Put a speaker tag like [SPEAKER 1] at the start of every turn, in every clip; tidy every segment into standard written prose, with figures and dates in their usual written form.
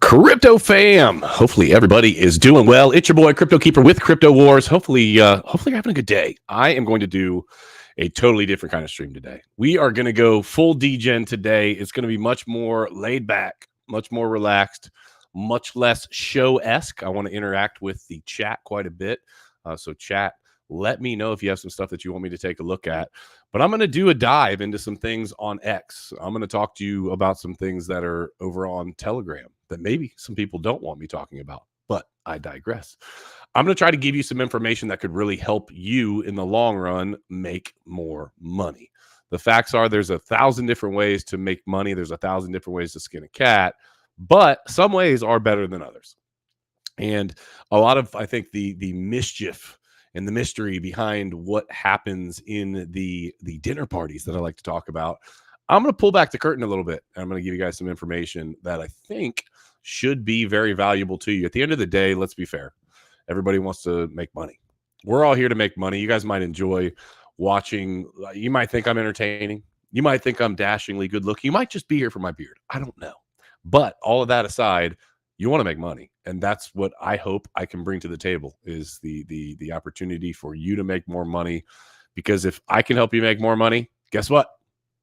[SPEAKER 1] Crypto fam, hopefully everybody is doing well. It's your boy CryptoKeeper with Crypto Wars. Hopefully you're having a good day. I am going to do a totally different kind of stream today. We are going to go full degen today. It's going to be much more laid back, much more relaxed, much less show-esque. I want to interact with the chat quite a bit. So chat, let me know if you have some stuff that you want me to take a look at. But I'm going to do a dive into some things on X. I'm going to talk to you about some things that are over on Telegram that maybe some people don't want me talking about, but I digress. I'm going to try to give you some information that could really help you in the long run make more money. The facts are there's 1,000 different ways to make money. There's 1,000 different ways to skin a cat, but some ways are better than others. And a lot of, I think, the mischief and the mystery behind what happens in the dinner parties that I like to talk about, I'm going to pull back the curtain a little bit. And I'm going to give you guys some information that I think should be very valuable to you. At the end of the day, let's be fair. Everybody wants to make money. We're all here to make money. You guys might enjoy watching. You might think I'm entertaining. You might think I'm dashingly good looking. You might just be here for my beard. I don't know. But all of that aside, you want to make money. And that's what I hope I can bring to the table is the opportunity for you to make more money. Because if I can help you make more money, guess what?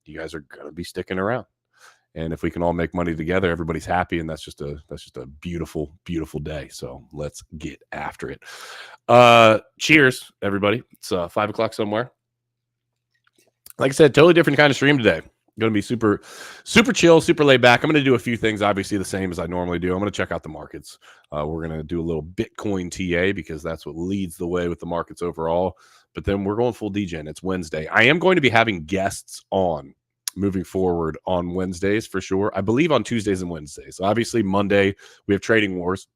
[SPEAKER 1] You guys are going to be sticking around. And if we can all make money together, everybody's happy. And that's just a beautiful, beautiful day. So let's get after it. Cheers, everybody. It's 5 o'clock somewhere. Like I said, totally different kind of stream today. Going to be super, super chill, super laid back. I'm going to do a few things, obviously, the same as I normally do. I'm going to check out the markets. We're going to do a little Bitcoin TA because that's what leads the way with the markets overall. But then we're going full degen. It's Wednesday. I am going to be having guests on moving forward on Wednesdays for sure. I believe on Tuesdays and Wednesdays. Obviously, Monday, we have Trading Wars,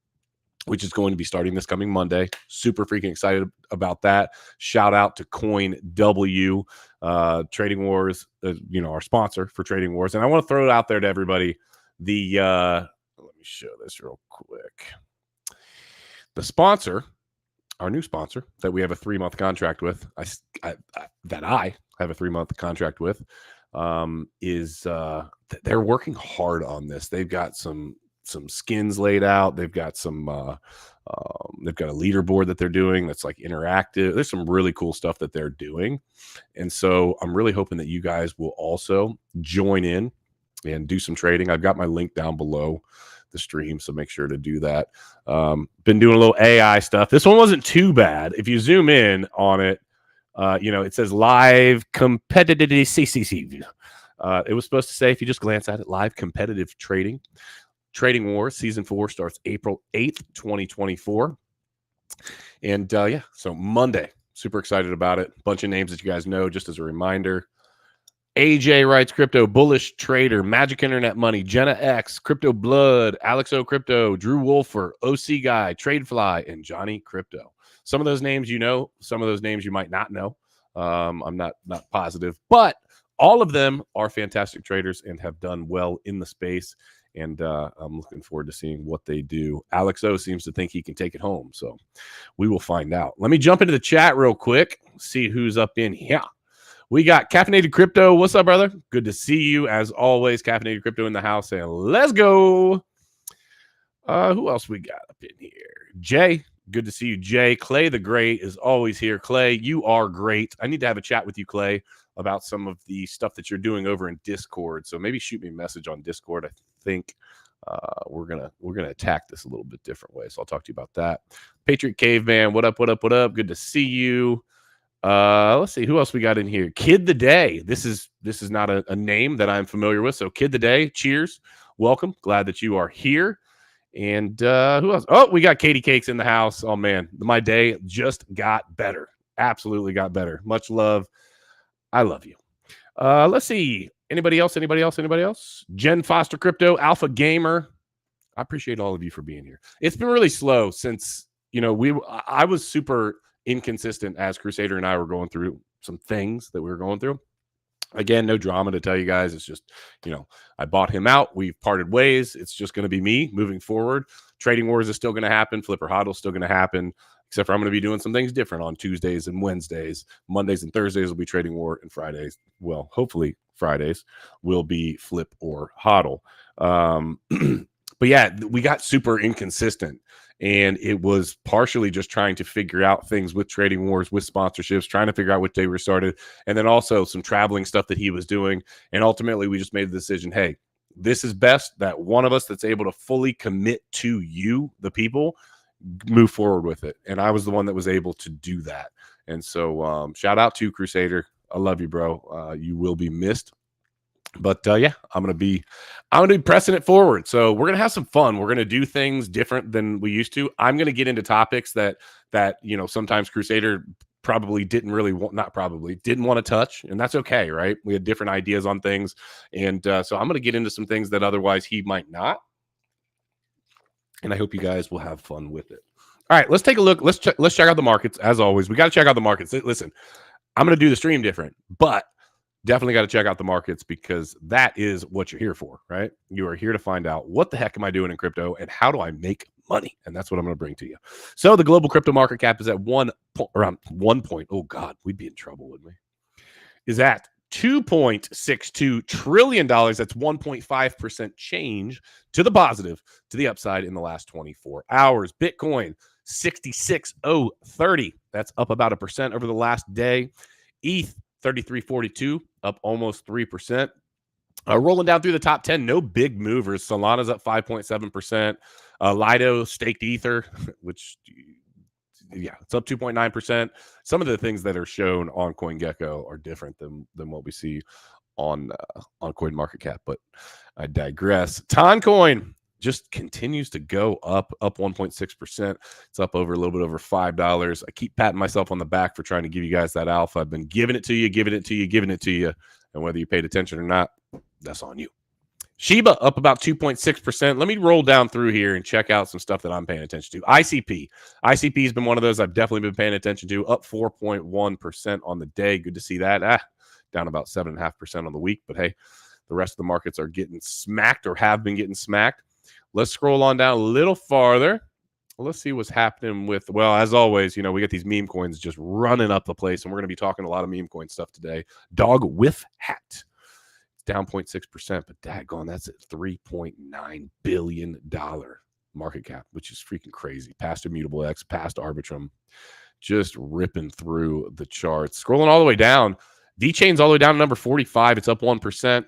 [SPEAKER 1] which is going to be starting this coming Monday. Super freaking excited about that. Shout out to CoinW, Trading Wars, our sponsor for Trading Wars. And I want to throw it out there to everybody. Let me show this real quick. The sponsor, our new sponsor that we have a 3-month contract with, I have a 3-month contract with, they're working hard on this. They've got some skins laid out. They've got they've got a leaderboard that they're doing that's like interactive. There's some really cool stuff that they're doing. And so I'm really hoping that you guys will also join in and do some trading. I've got my link down below the stream, so make sure to do that. Been doing a little AI stuff. This one wasn't too bad. If you zoom in on it, it says live competitive CCC. It was supposed to say, if you just glance at it, live competitive trading. Trading Wars Season 4 starts April 8th, 2024. And so Monday, super excited about it. Bunch of names that you guys know, just as a reminder. AJ Writes Crypto, Bullish Trader, Magic Internet Money, Jenna X, Crypto Blood, Alex O Crypto, Drew Wolfer, OC Guy, Tradefly, and Johnny Crypto. Some of those names you know, some of those names you might not know. I'm not positive, but all of them are fantastic traders and have done well in the space. And I'm looking forward to seeing what they do. Alex O seems to think he can take it home, so we will find out. Let me jump into the chat real quick, see who's up in here. We got Caffeinated Crypto. What's up, brother? Good to see you, as always. Caffeinated Crypto in the house, and let's go. Who else we got up in here? Jay. Good to see you, Jay. Clay the Great is always here. Clay, you are great. I need to have a chat with you, Clay, about some of the stuff that you're doing over in Discord. So maybe shoot me a message on Discord. I think we're gonna attack this a little bit different way. So I'll talk to you about that. Patriot Caveman, what up? What up? What up? Good to see you. Let's see who else we got in here. Kid the Day. This is not a name that I'm familiar with. So Kid the Day, cheers, welcome. Glad that you are here. And who else? Oh, we got Katie Cakes in the house. Oh man, my day just got better. Absolutely got better. Much love. I love you. Let's see. Anybody else? Anybody else? Anybody else? Jen Foster Crypto, Alpha Gamer. I appreciate all of you for being here. It's been really slow since, I was super inconsistent as Crusader and I were going through some things that we were going through. Again, no drama to tell you guys. It's just, I bought him out. We've parted ways. It's just going to be me moving forward. Trading Wars is still going to happen. Flipper Hodl is still going to happen. Except for I'm going to be doing some things different on Tuesdays and Wednesdays. Mondays and Thursdays will be Trading War, and Fridays, well, hopefully Fridays, will be Flip or Hodl. But yeah, we got super inconsistent. And it was partially just trying to figure out things with Trading Wars, with sponsorships, trying to figure out which day we started, and then also some traveling stuff that he was doing. And ultimately, we just made the decision, hey, this is best that one of us that's able to fully commit to you, the people, move forward with it. And I was the one that was able to do that. And so shout out to Crusader. I love you, bro. You will be missed. But yeah, I'm gonna be pressing it forward. So we're gonna have some fun. We're gonna do things different than we used to. I'm gonna get into topics that sometimes Crusader probably didn't really want, not probably didn't want to touch, and that's okay, right? We had different ideas on things, and so I'm gonna get into some things that otherwise he might not. And I hope you guys will have fun with it. All right, let's take a look. Let's check out the markets. As always, we got to check out the markets. Listen, I'm gonna do the stream different, but definitely got to check out the markets because that is what you're here for, right? You are here to find out what the heck am I doing in crypto and how do I make money? And that's what I'm going to bring to you. So the global crypto market cap is at around 1 point. Oh God, we'd be in trouble, wouldn't we? Is at $2.62 trillion. That's 1.5% change to the positive, to the upside in the last 24 hours. Bitcoin, 66,030. That's up about 1% over the last day. ETH, 33.42, up almost 3%. Rolling down through the top 10, no big movers. Solana's up 5.7%. Lido staked Ether, which, yeah, it's up 2.9%. Some of the things that are shown on CoinGecko are different than what we see on CoinMarketCap, but I digress. Toncoin just continues to go up 1.6%. It's up over a little bit over $5. I keep patting myself on the back for trying to give you guys that alpha. I've been giving it to you. And whether you paid attention or not, that's on you. Shiba up about 2.6%. Let me roll down through here and check out some stuff that I'm paying attention to. ICP has been one of those I've definitely been paying attention to, up 4.1% on the day. Good to see that. Down about 7.5% on the week. But hey, the rest of the markets are getting smacked or have been getting smacked. Let's scroll on down a little farther. Let's see what's happening with, well, as always, we got these meme coins just running up the place, and we're going to be talking a lot of meme coin stuff today. Dog with hat. It's down 0.6%, but daggone, that's at $3.9 billion market cap, which is freaking crazy. Past Immutable X, past Arbitrum, just ripping through the charts. Scrolling all the way down. VeChain's all the way down to number 45. It's up 1%.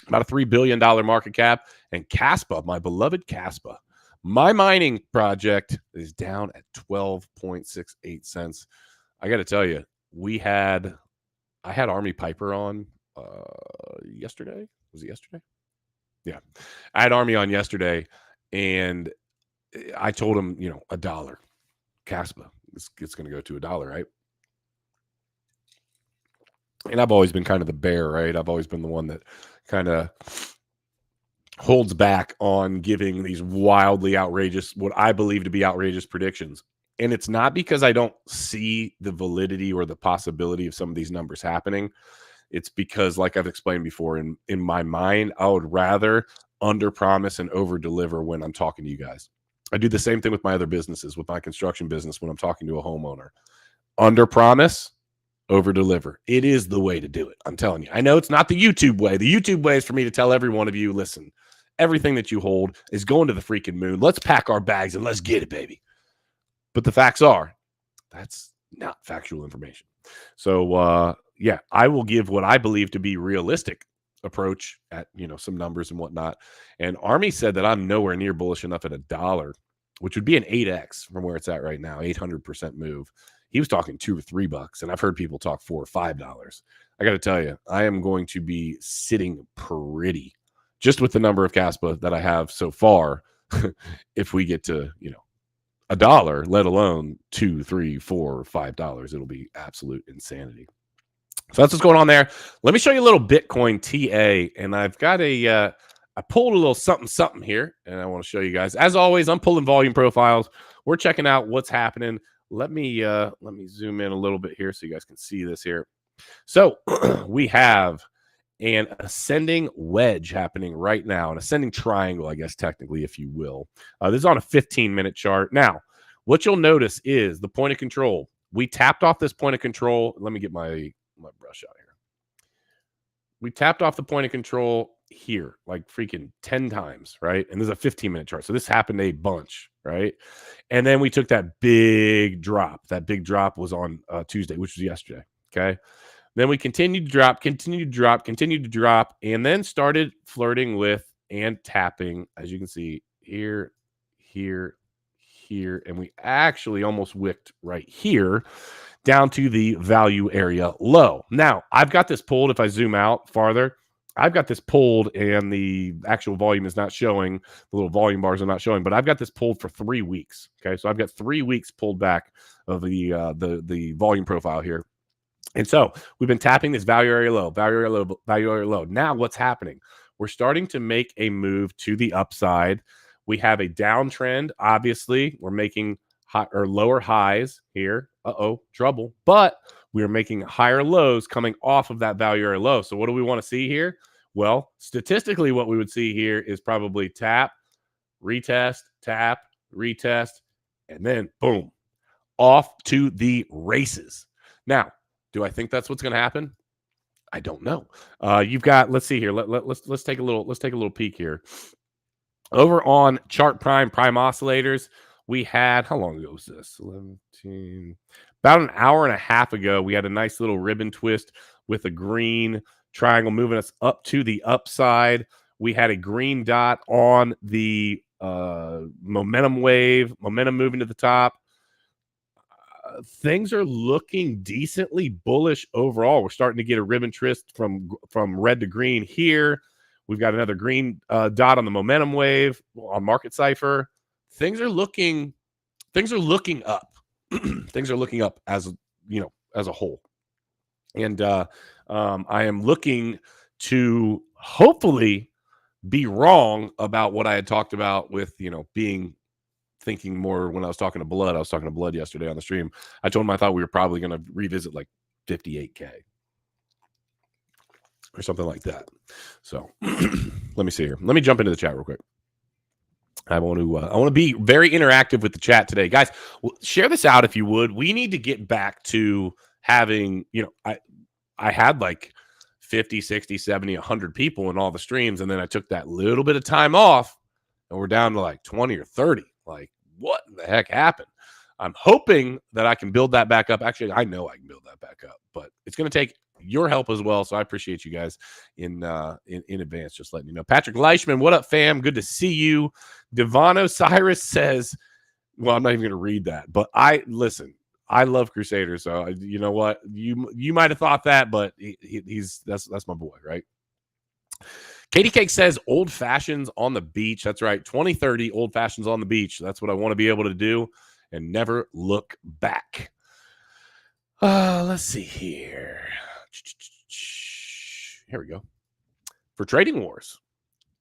[SPEAKER 1] About a $3 billion market cap. And Caspa, my beloved Caspa, my mining project, is down at 12.68 cents. I got to tell you, I had Army Piper on yesterday. Was it yesterday? Yeah. I had Army on yesterday, and I told him, $1. Caspa, it's going to go to $1, right? And I've always been kind of the bear, right? I've always been the one that kind of holds back on giving these wildly outrageous, what I believe to be outrageous predictions. And it's not because I don't see the validity or the possibility of some of these numbers happening. It's because, like I've explained before, in my mind, I would rather underpromise and overdeliver when I'm talking to you guys. I do the same thing with my other businesses, with my construction business when I'm talking to a homeowner. Underpromise, over-deliver. It is the way to do it. I'm telling you. I know it's not the YouTube way. The YouTube way is for me to tell every one of you, listen, everything that you hold is going to the freaking moon. Let's pack our bags and let's get it, baby. But the facts are, that's not factual information. So, yeah, I will give what I believe to be realistic approach at, some numbers and whatnot. And Army said that I'm nowhere near bullish enough at $1, which would be an 8x from where it's at right now, 800% move. He was talking $2 or $3, and I've heard people talk $4 or $5. I got to tell you, I am going to be sitting pretty just with the number of Caspa that I have so far. If we get to, $1, let alone $2, $3, $4, $5, it'll be absolute insanity. So that's what's going on there. Let me show you a little Bitcoin TA, and I've got I pulled a little something here, and I want to show you guys. As always, I'm pulling volume profiles. We're checking out what's happening. Let me zoom in a little bit here so you guys can see this here. So we have an ascending wedge happening right now, an ascending triangle, I guess, technically, if you will. This is on a 15-minute chart. Now, what you'll notice is the point of control. We tapped off this point of control. Let me get my brush out here. We tapped off the point of control here, like freaking 10 times, right? And there's a 15-minute chart. So this happened a bunch, right? And then we took that big drop. That big drop was on Tuesday, which was yesterday, okay? Then we continued to drop, continued to drop, and then started flirting with and tapping, as you can see, here, here, here, and we actually almost wicked right here down to the value area low. Now, I've got this pulled. If I zoom out farther, I've got this pulled, and the actual volume is not showing. The little volume bars are not showing, but I've got this pulled for 3 weeks. Okay, so I've got 3 weeks pulled back of the volume profile here. And so we've been tapping this value area low, value area low, value area low. Now what's happening? We're starting to make a move to the upside. We have a downtrend. Obviously, we're making high or lower highs here. Trouble. But we are making higher lows coming off of that value area low. So what do we want to see here? Well, statistically, what we would see here is probably tap, retest, and then boom, off to the races. Now, do I think that's what's going to happen? I don't know. You've got, let's see here. Let's take a little peek here. Over on ChartPrime prime oscillators, we had, how long ago was this? 11, about an hour and a half ago, we had a nice little ribbon twist with a green triangle moving us up to the upside. We had a green dot on the momentum wave, momentum moving to the top. Things are looking decently bullish overall. We're starting to get a ribbon twist from red to green here. We've got another green dot on the momentum wave on Market Cipher. Things are looking up. Things are looking up as a whole. And I am looking to hopefully be wrong about what I had talked about with, thinking more when I was talking to Blood. I was talking to Blood yesterday on the stream. I told him I thought we were probably going to revisit like 58K or something like that. So let me see here. Let me jump into the chat real quick. I want to be very interactive with the chat today, guys. Share this out if you would. We need to get back to having, I had like 50, 60, 70, 100 people in all the streams, and then I took that little bit of time off, and we're down to like 20 or 30. Like, what the heck happened? I'm hoping that I can build that back up. Actually, I know I can build that back up, but it's going to take your help as well. So I appreciate you guys in advance, just letting you know. Patrick Leichman, what up, fam? Good to see you. Devon Osiris says, well, I'm not even going to read that, but I love Crusaders. So you know what? You might have thought that, but that's my boy, right? Katie Cake says old fashions on the beach. That's right. 2030 old fashions on the beach. That's what I want to be able to do and never look back. Let's see here. Here we go. For Trading Wars,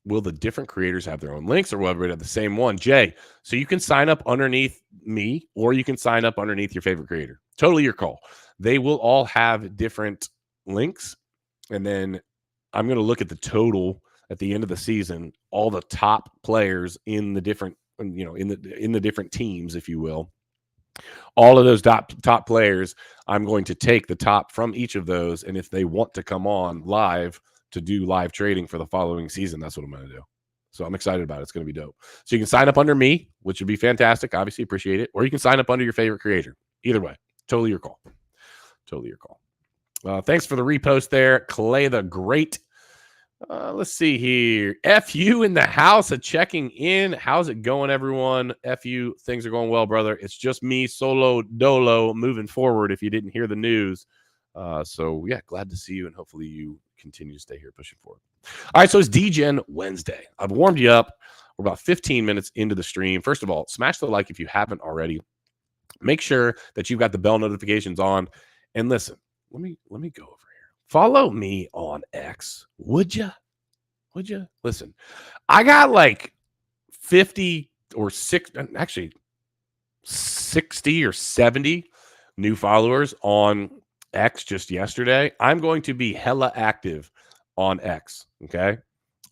[SPEAKER 1] will the different creators have their own links, or will everybody have the same one? Jay, so you can sign up underneath me, or you can sign up underneath your favorite creator. Totally your call. They will all have different links, and then I'm going to look at the total at the end of the season, all the top players in the different, in the different teams, if you will. All of those top players, I'm going to take the top from each of those, and if they want to come on live to do live trading for the following season, that's what I'm going to do. So I'm excited about it. It's going to be dope. So you can sign up under me, which would be fantastic. Obviously, appreciate it. Or you can sign up under your favorite creator. Either way, totally your call. Totally your call. Thanks for the repost there, Clay the Great. Let's see here. FU in the house of checking in. How's it going, everyone? FU, things are going well, brother. It's just me, solo dolo, moving forward if you didn't hear the news. So, yeah, glad to see you, and hopefully you continue to stay here pushing forward. All right, so it's Degen Wednesday. I've warmed you up. We're about 15 minutes into the stream. First of all, smash the like if you haven't already. Make sure that you've got the bell notifications on. And listen, let me go over here. Follow me on X, would you? Would you? Listen, I got like 50 or 60 or 70 new followers on X just yesterday. I'm going to be hella active on X, okay?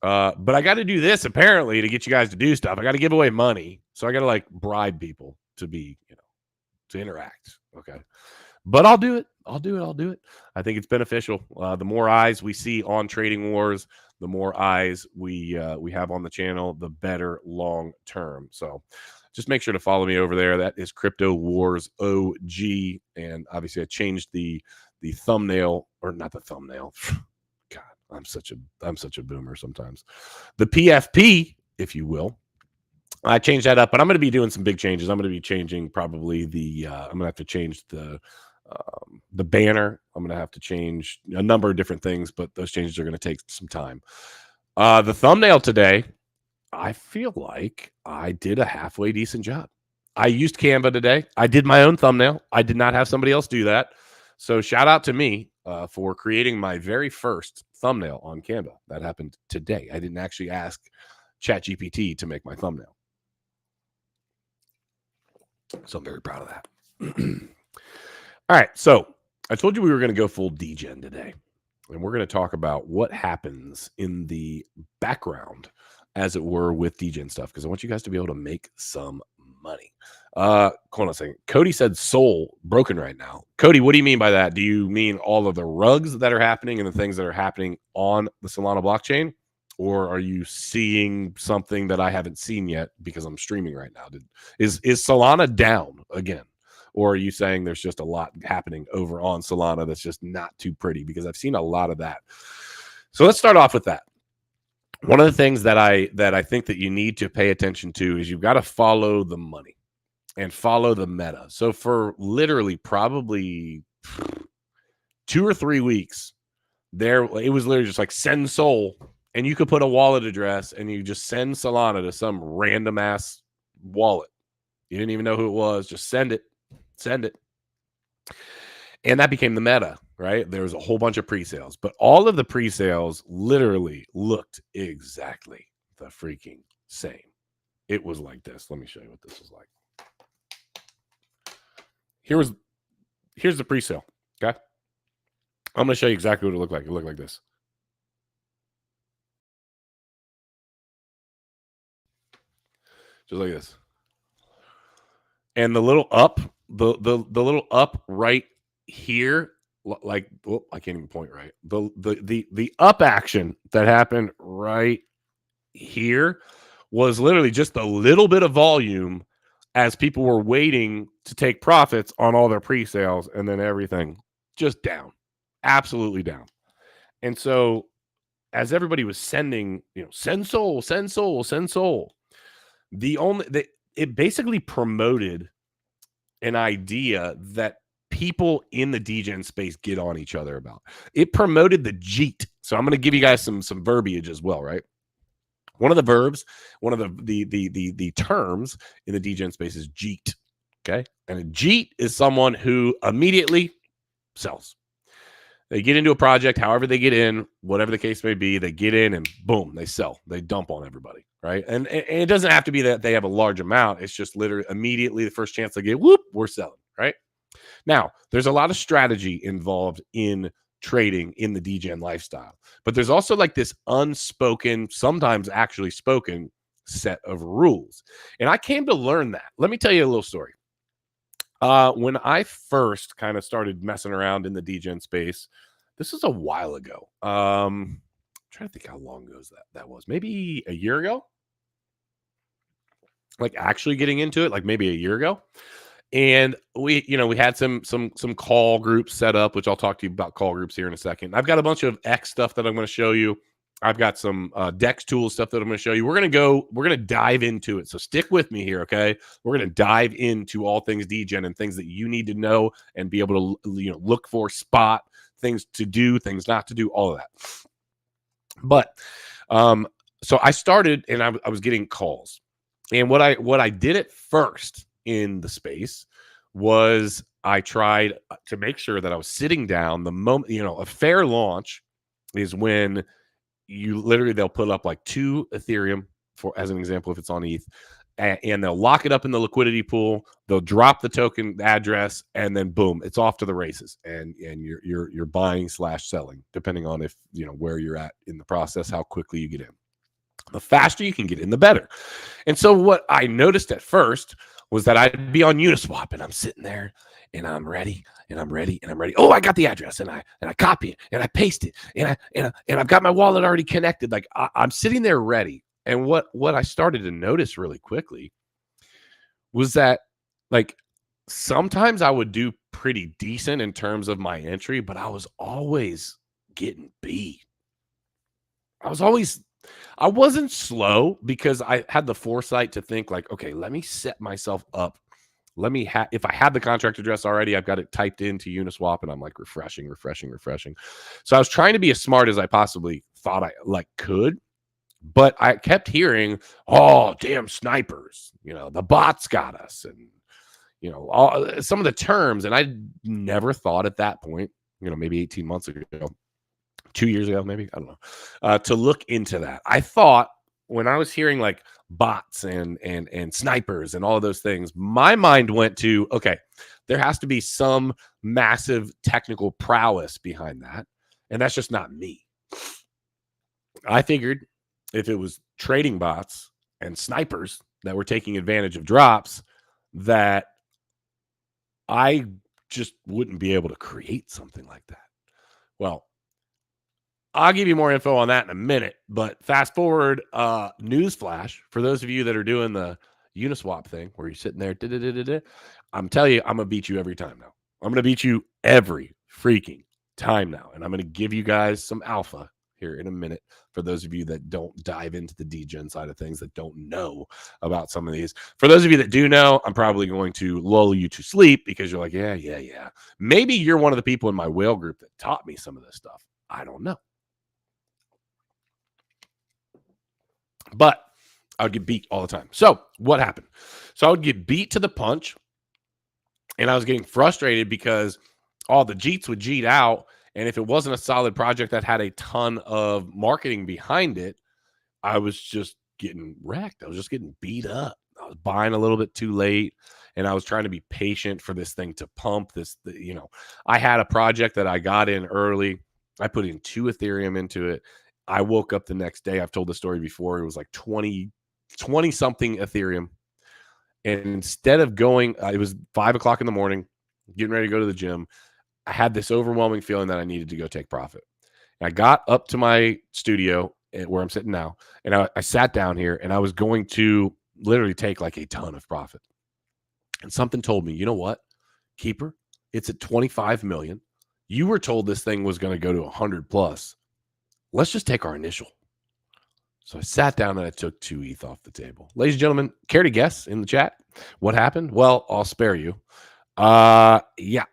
[SPEAKER 1] But I got to do this apparently to get you guys to do stuff. I got to give away money, so I got to like bribe people to be, to interact, okay? but I'll do it. I'll do it. I think it's beneficial. The more eyes we see on Trading Wars, the more eyes we have on the channel, the better long term. So just make sure to follow me over there. That is Crypto Wars OG, and obviously I changed the thumbnail, or not the thumbnail. God, I'm such a boomer sometimes. The PFP, if you will. I changed that up, but I'm going to be doing some big changes. I'm going to be changing probably I'm going to have to change the banner. I'm going to have to change a number of different things, but those changes are going to take some time. The thumbnail today, I feel like I did a halfway decent job. I used Canva today. I did my own thumbnail. I did not have somebody else do that. So shout out to me for creating my very first thumbnail on Canva. That happened today. I didn't actually ask ChatGPT to make my thumbnail. So I'm very proud of that. All right. So I told you we were going to go full degen today. And we're going to talk about what happens in the background, as it were, with degen stuff, because I want you guys to be able to make some money. Hold on a second. Cody said Sol broken right now. Cody, what do you mean by that? Do you mean all of the rugs that are happening and the things that are happening on the Solana blockchain? Or are you seeing something that I haven't seen yet because I'm streaming right now? Is Solana down again? Or are you saying there's just a lot happening over on Solana that's just not too pretty? Because I've seen a lot of that. So let's start off with that. One of the things that I think that you need to pay attention to is you've got to follow the money and follow the meta. So for literally probably 2 or 3 weeks, it was literally just like send Sol, and you could put a wallet address and you just send Solana to some random ass wallet. You didn't even know who it was. Just send it. And that became the meta, right? There was a whole bunch of pre-sales, but all of the pre-sales literally looked exactly the freaking same. It was like this. Let me show you what this was like. Here's the pre-sale. Okay. I'm going to show you exactly what it looked like. It looked like this. Just like this. And the little up, the little up right here, like, well, I can't even point right. The up action that happened right here was literally just a little bit of volume as people were waiting to take profits on all their pre-sales, and then everything just down, absolutely down. And so as everybody was sending, send Sol, it basically promoted an idea that people in the degen space get on each other about. It promoted the jeet. So I'm going to give you guys some verbiage as well, right? One of the verbs, one of the terms in the degen space is jeet. Okay, and a jeet is someone who immediately sells. They get into a project, however they get in, whatever the case may be, they get in and boom, they sell. They dump on everybody, right? And it doesn't have to be that they have a large amount. It's just literally immediately the first chance they get, whoop, we're selling, right? Now, there's a lot of strategy involved in trading in the degen lifestyle, but there's also like this unspoken, sometimes actually spoken set of rules. And I came to learn that. Let me tell you a little story. When I first kind of started messing around in the degen space, this is a while ago. I'm trying to think how long ago that was. Maybe a year ago. Like actually getting into it, like maybe a year ago. And we had some call groups set up, which I'll talk to you about call groups here in a second. I've got a bunch of X stuff that I'm going to show you. I've got some Dex tools stuff that I'm going to show you. We're going to dive into it. So stick with me here, okay? We're going to dive into all things degen and things that you need to know and be able to look for, spot, things to do, things not to do, all of that. But so I started and I was getting calls. And what I did at first in the space was I tried to make sure that I was sitting down the moment, a fair launch is when they'll put up like 2 Ethereum for, as an example, if it's on ETH, and they'll lock it up in the liquidity pool. They'll drop the token address, and then boom, it's off to the races. And you're buying / selling, depending on if where you're at in the process, how quickly you get in. The faster you can get in, the better. And so what I noticed at first was that I'd be on Uniswap, and I'm sitting there, and I'm ready, and I'm ready, and I'm ready. Oh, I got the address, and I copy it, and I paste it, and I've got my wallet already connected. Like I'm sitting there ready. And what I started to notice really quickly was that, like, sometimes I would do pretty decent in terms of my entry, but I was always getting beat. I wasn't slow because I had the foresight to think like, okay, let me set myself up. Let me if I had the contract address already, I've got it typed into Uniswap and I'm like refreshing. So I was trying to be as smart as I possibly thought I like could, but I kept hearing, oh, damn snipers, the bots got us, and some of the terms. And I never thought at that point, maybe 18 months ago, 2 years ago, maybe, I don't know, to look into that. I thought when I was hearing like bots and snipers and all of those things, my mind went to, okay, there has to be some massive technical prowess behind that. And that's just not me. I figured if it was trading bots and snipers that were taking advantage of drops, that I just wouldn't be able to create something like that. Well, I'll give you more info on that in a minute, but fast forward, newsflash for those of you that are doing the Uniswap thing where you're sitting there, I'm telling you, I'm going to beat you every time now. I'm going to beat you every freaking time now. And I'm going to give you guys some alpha here in a minute for those of you that don't dive into the degen side of things, that don't know about some of these. For those of you that do know, I'm probably going to lull you to sleep because you're like, yeah. Maybe you're one of the people in my whale group that taught me some of this stuff. I don't know. But I would get beat all the time. So what happened? So I would get beat to the punch, and I was getting frustrated because all the Jeets would Jeet out. And if it wasn't a solid project that had a ton of marketing behind it, I was just getting wrecked. I was just getting beat up. I was buying a little bit too late, and I was trying to be patient for this thing to pump. I had a project that I got in early. I put in 2 Ethereum into it. I woke up the next day. I've told the story before. It was like 20 something Ethereum. And instead of going, it was 5 o'clock in the morning, getting ready to go to the gym. I had this overwhelming feeling that I needed to go take profit. And I got up to my studio where I'm sitting now, and I sat down here, and I was going to literally take like a ton of profit. And something told me, you know what, Keeper, it's at 25 million. You were told this thing was going to go to 100 plus. Let's just take our initial. So I sat down and I took 2 ETH off the table. Ladies and gentlemen, care to guess in the chat what happened? Well, I'll spare you. Yeah.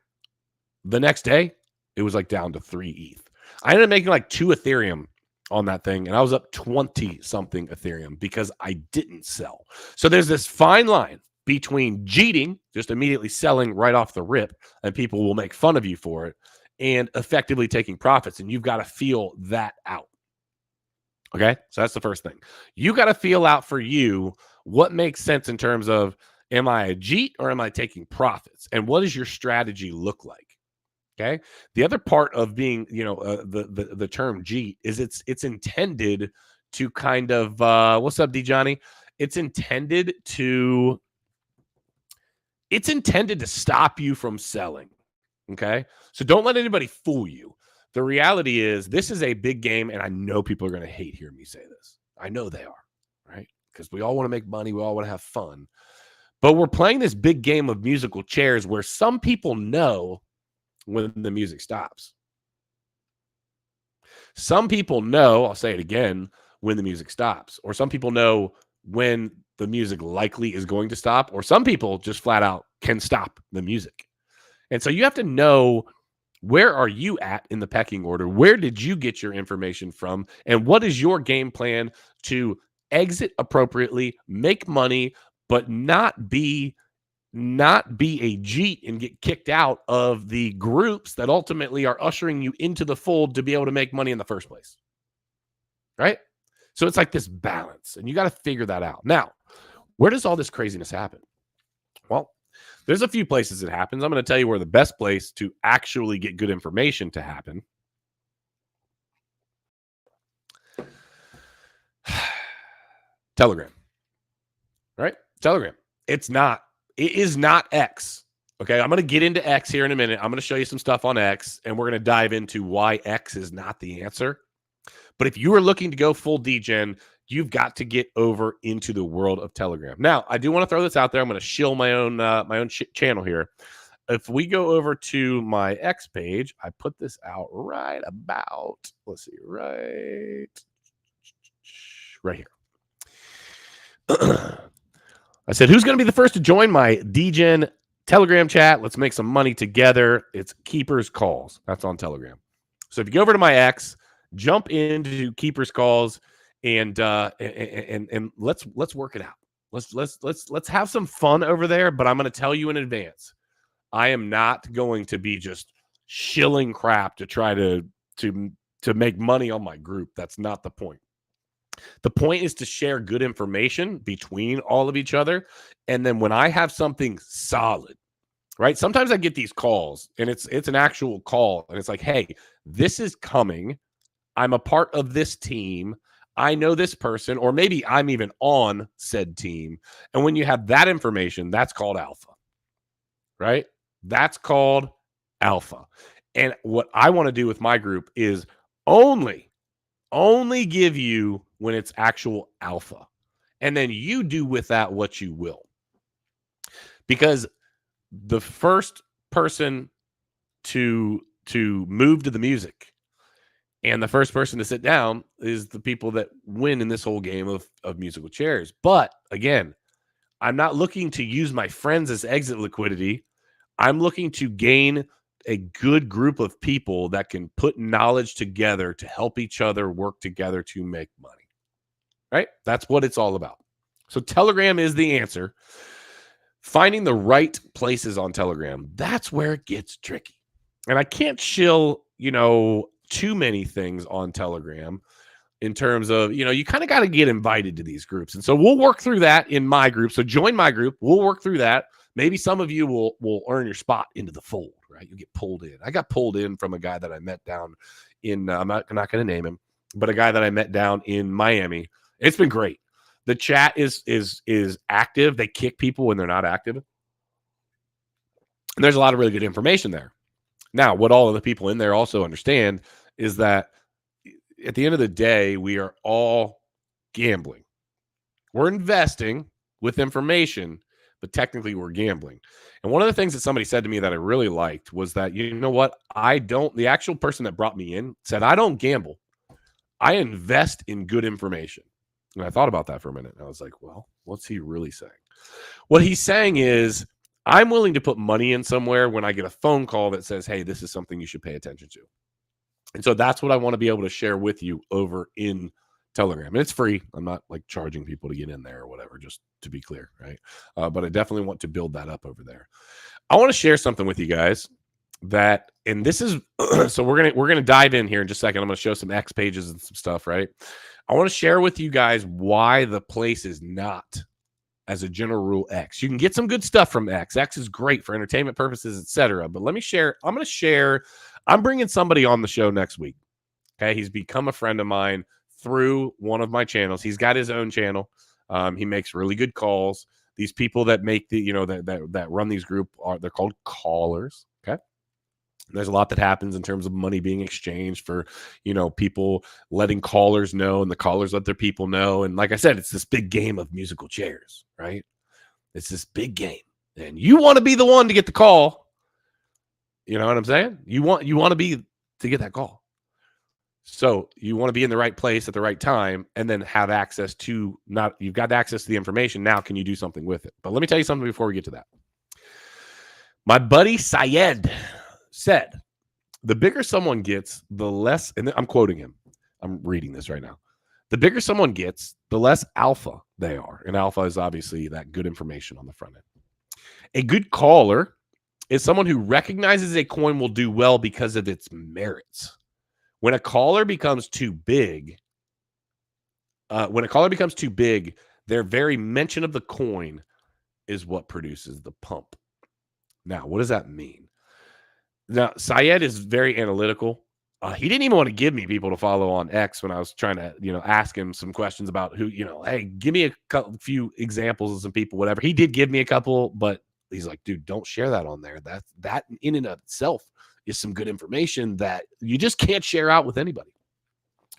[SPEAKER 1] The next day, it was like down to 3 ETH. I ended up making like 2 Ethereum on that thing, and I was up 20 something Ethereum because I didn't sell. So there's this fine line between cheating, just immediately selling right off the rip, and people will make fun of you for it, and effectively taking profits. And you've got to feel that out. Okay. So that's the first thing. You got to feel out for you what makes sense in terms of, am I a cheat or am I taking profits? And what does your strategy look like? Okay. The other part of being, the term cheat is it's intended to kind of, what's up, D Johnny? It's intended to stop you from selling. Okay. So don't let anybody fool you. The reality is this is a big game, and I know people are going to hate hearing me say this. I know they are, right? Because we all want to make money. We all want to have fun. But we're playing this big game of musical chairs where some people know when the music stops. Some people know, I'll say it again, when the music stops. Or some people know when the music likely is going to stop. Or some people just flat out can stop the music. And so you have to know, where are you at in the pecking order? Where did you get your information from? And what is your game plan to exit appropriately, make money, but not be a cheat and get kicked out of the groups that ultimately are ushering you into the fold to be able to make money in the first place? Right? So it's like this balance, and you got to figure that out. Now, where does all this craziness happen? Well, there's a few places it happens. I'm going to tell you where the best place to actually get good information to happen. Telegram. Right? Telegram. It is not X. Okay, I'm going to get into X here in a minute. I'm going to show you some stuff on X, and we're going to dive into why X is not the answer. But if you are looking to go full degen, you've got to get over into the world of Telegram. Now, I do want to throw this out there. I'm going to shill my own channel here. If we go over to my X page, I put this out right about, let's see, right here. I said, who's going to be the first to join my degen Telegram chat? Let's make some money together. It's Keeper's Calls. That's on Telegram. So if you go over to my X, jump into Keeper's Calls, and let's work it out. Let's have some fun over there. But I'm going to tell you in advance, I am not going to be just shilling crap to try to make money on my group. That's not the point. The point is to share good information between all of each other. And then when I have something solid, right? Sometimes I get these calls and it's an actual call and it's like, hey, this is coming. I'm a part of this team. I know this person, or maybe I'm even on said team. And when you have that information, that's called alpha, right? That's called alpha. And what I want to do with my group is only give you when it's actual alpha. And then you do with that what you will. Because the first person to move to the music and the first person to sit down is the people that win in this whole game of musical chairs. But again, I'm not looking to use my friends as exit liquidity. I'm looking to gain a good group of people that can put knowledge together to help each other work together to make money, right? That's what it's all about. So Telegram is the answer. Finding the right places on Telegram, that's where it gets tricky. And I can't shill, too many things on Telegram in terms of, you kind of got to get invited to these groups. And so we'll work through that in my group. So join my group. We'll work through that. Maybe some of you will earn your spot into the fold, right? You get pulled in. I got pulled in from a guy that I met down in, I'm not going to name him, but a guy that I met down in Miami. It's been great. The chat is active. They kick people when they're not active. And there's a lot of really good information there. Now, what all of the people in there also understand is that at the end of the day, we are all gambling. We're investing with information, but technically we're gambling. And one of the things that somebody said to me that I really liked was that, you know what? The actual person that brought me in said, I don't gamble. I invest in good information. And I thought about that for a minute. And I was like, well, what's he really saying? What he's saying is, I'm willing to put money in somewhere when I get a phone call that says, hey, this is something you should pay attention to. And so that's what I want to be able to share with you over in Telegram. And it's free. I'm not like charging people to get in there or whatever, just to be clear, right? But I definitely want to build that up over there. I want to share something with you guys that, and this is, so we're gonna dive in here in just a second. I'm gonna show some X pages and some stuff, right? I want to share with you guys why the place is not, as a general rule, X. You can get some good stuff from X. X is great for entertainment purposes, etc. But let me share. I'm bringing somebody on the show next week. Okay, he's become a friend of mine through one of my channels. He's got his own channel. He makes really good calls. These people that make the, that run these group they're called callers. Okay. And there's a lot that happens in terms of money being exchanged for, people letting callers know and the callers let their people know. And like I said, it's this big game of musical chairs, right? It's this big game. And you want to be the one to get the call. You know what I'm saying? You want to be to get that call. So you want to be in the right place at the right time and then have access to you've got access to the information. Now, can you do something with it? But let me tell you something before we get to that. My buddy Syed said, the bigger someone gets, the less, and I'm quoting him. I'm reading this right now. The bigger someone gets, the less alpha they are. And alpha is obviously that good information on the front end. A good caller is someone who recognizes a coin will do well because of its merits. When a caller becomes too big, their very mention of the coin is what produces the pump. Now, what does that mean? Now, Syed is very analytical. He didn't even want to give me people to follow on X when I was trying to, ask him some questions about who, hey, give me few examples of some people, whatever. He did give me a couple, but he's like, dude, don't share that on there. That in and of itself is some good information that you just can't share out with anybody.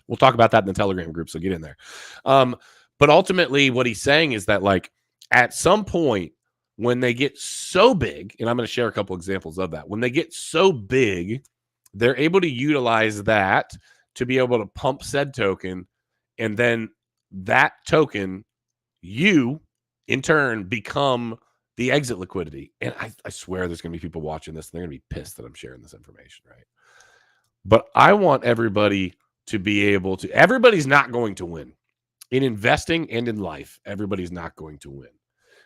[SPEAKER 1] We'll talk about that in the Telegram group, so get in there. But ultimately, what he's saying is that, like, at some point when they get so big, and I'm going to share a couple examples of that, when they get so big, they're able to utilize that to be able to pump said token, and then that token, you in turn become the exit liquidity. And I swear there's going to be people watching this, and they're going to be pissed that I'm sharing this information, right? But I want everybody to be able to, everybody's not going to win in investing and in life. Everybody's not going to win,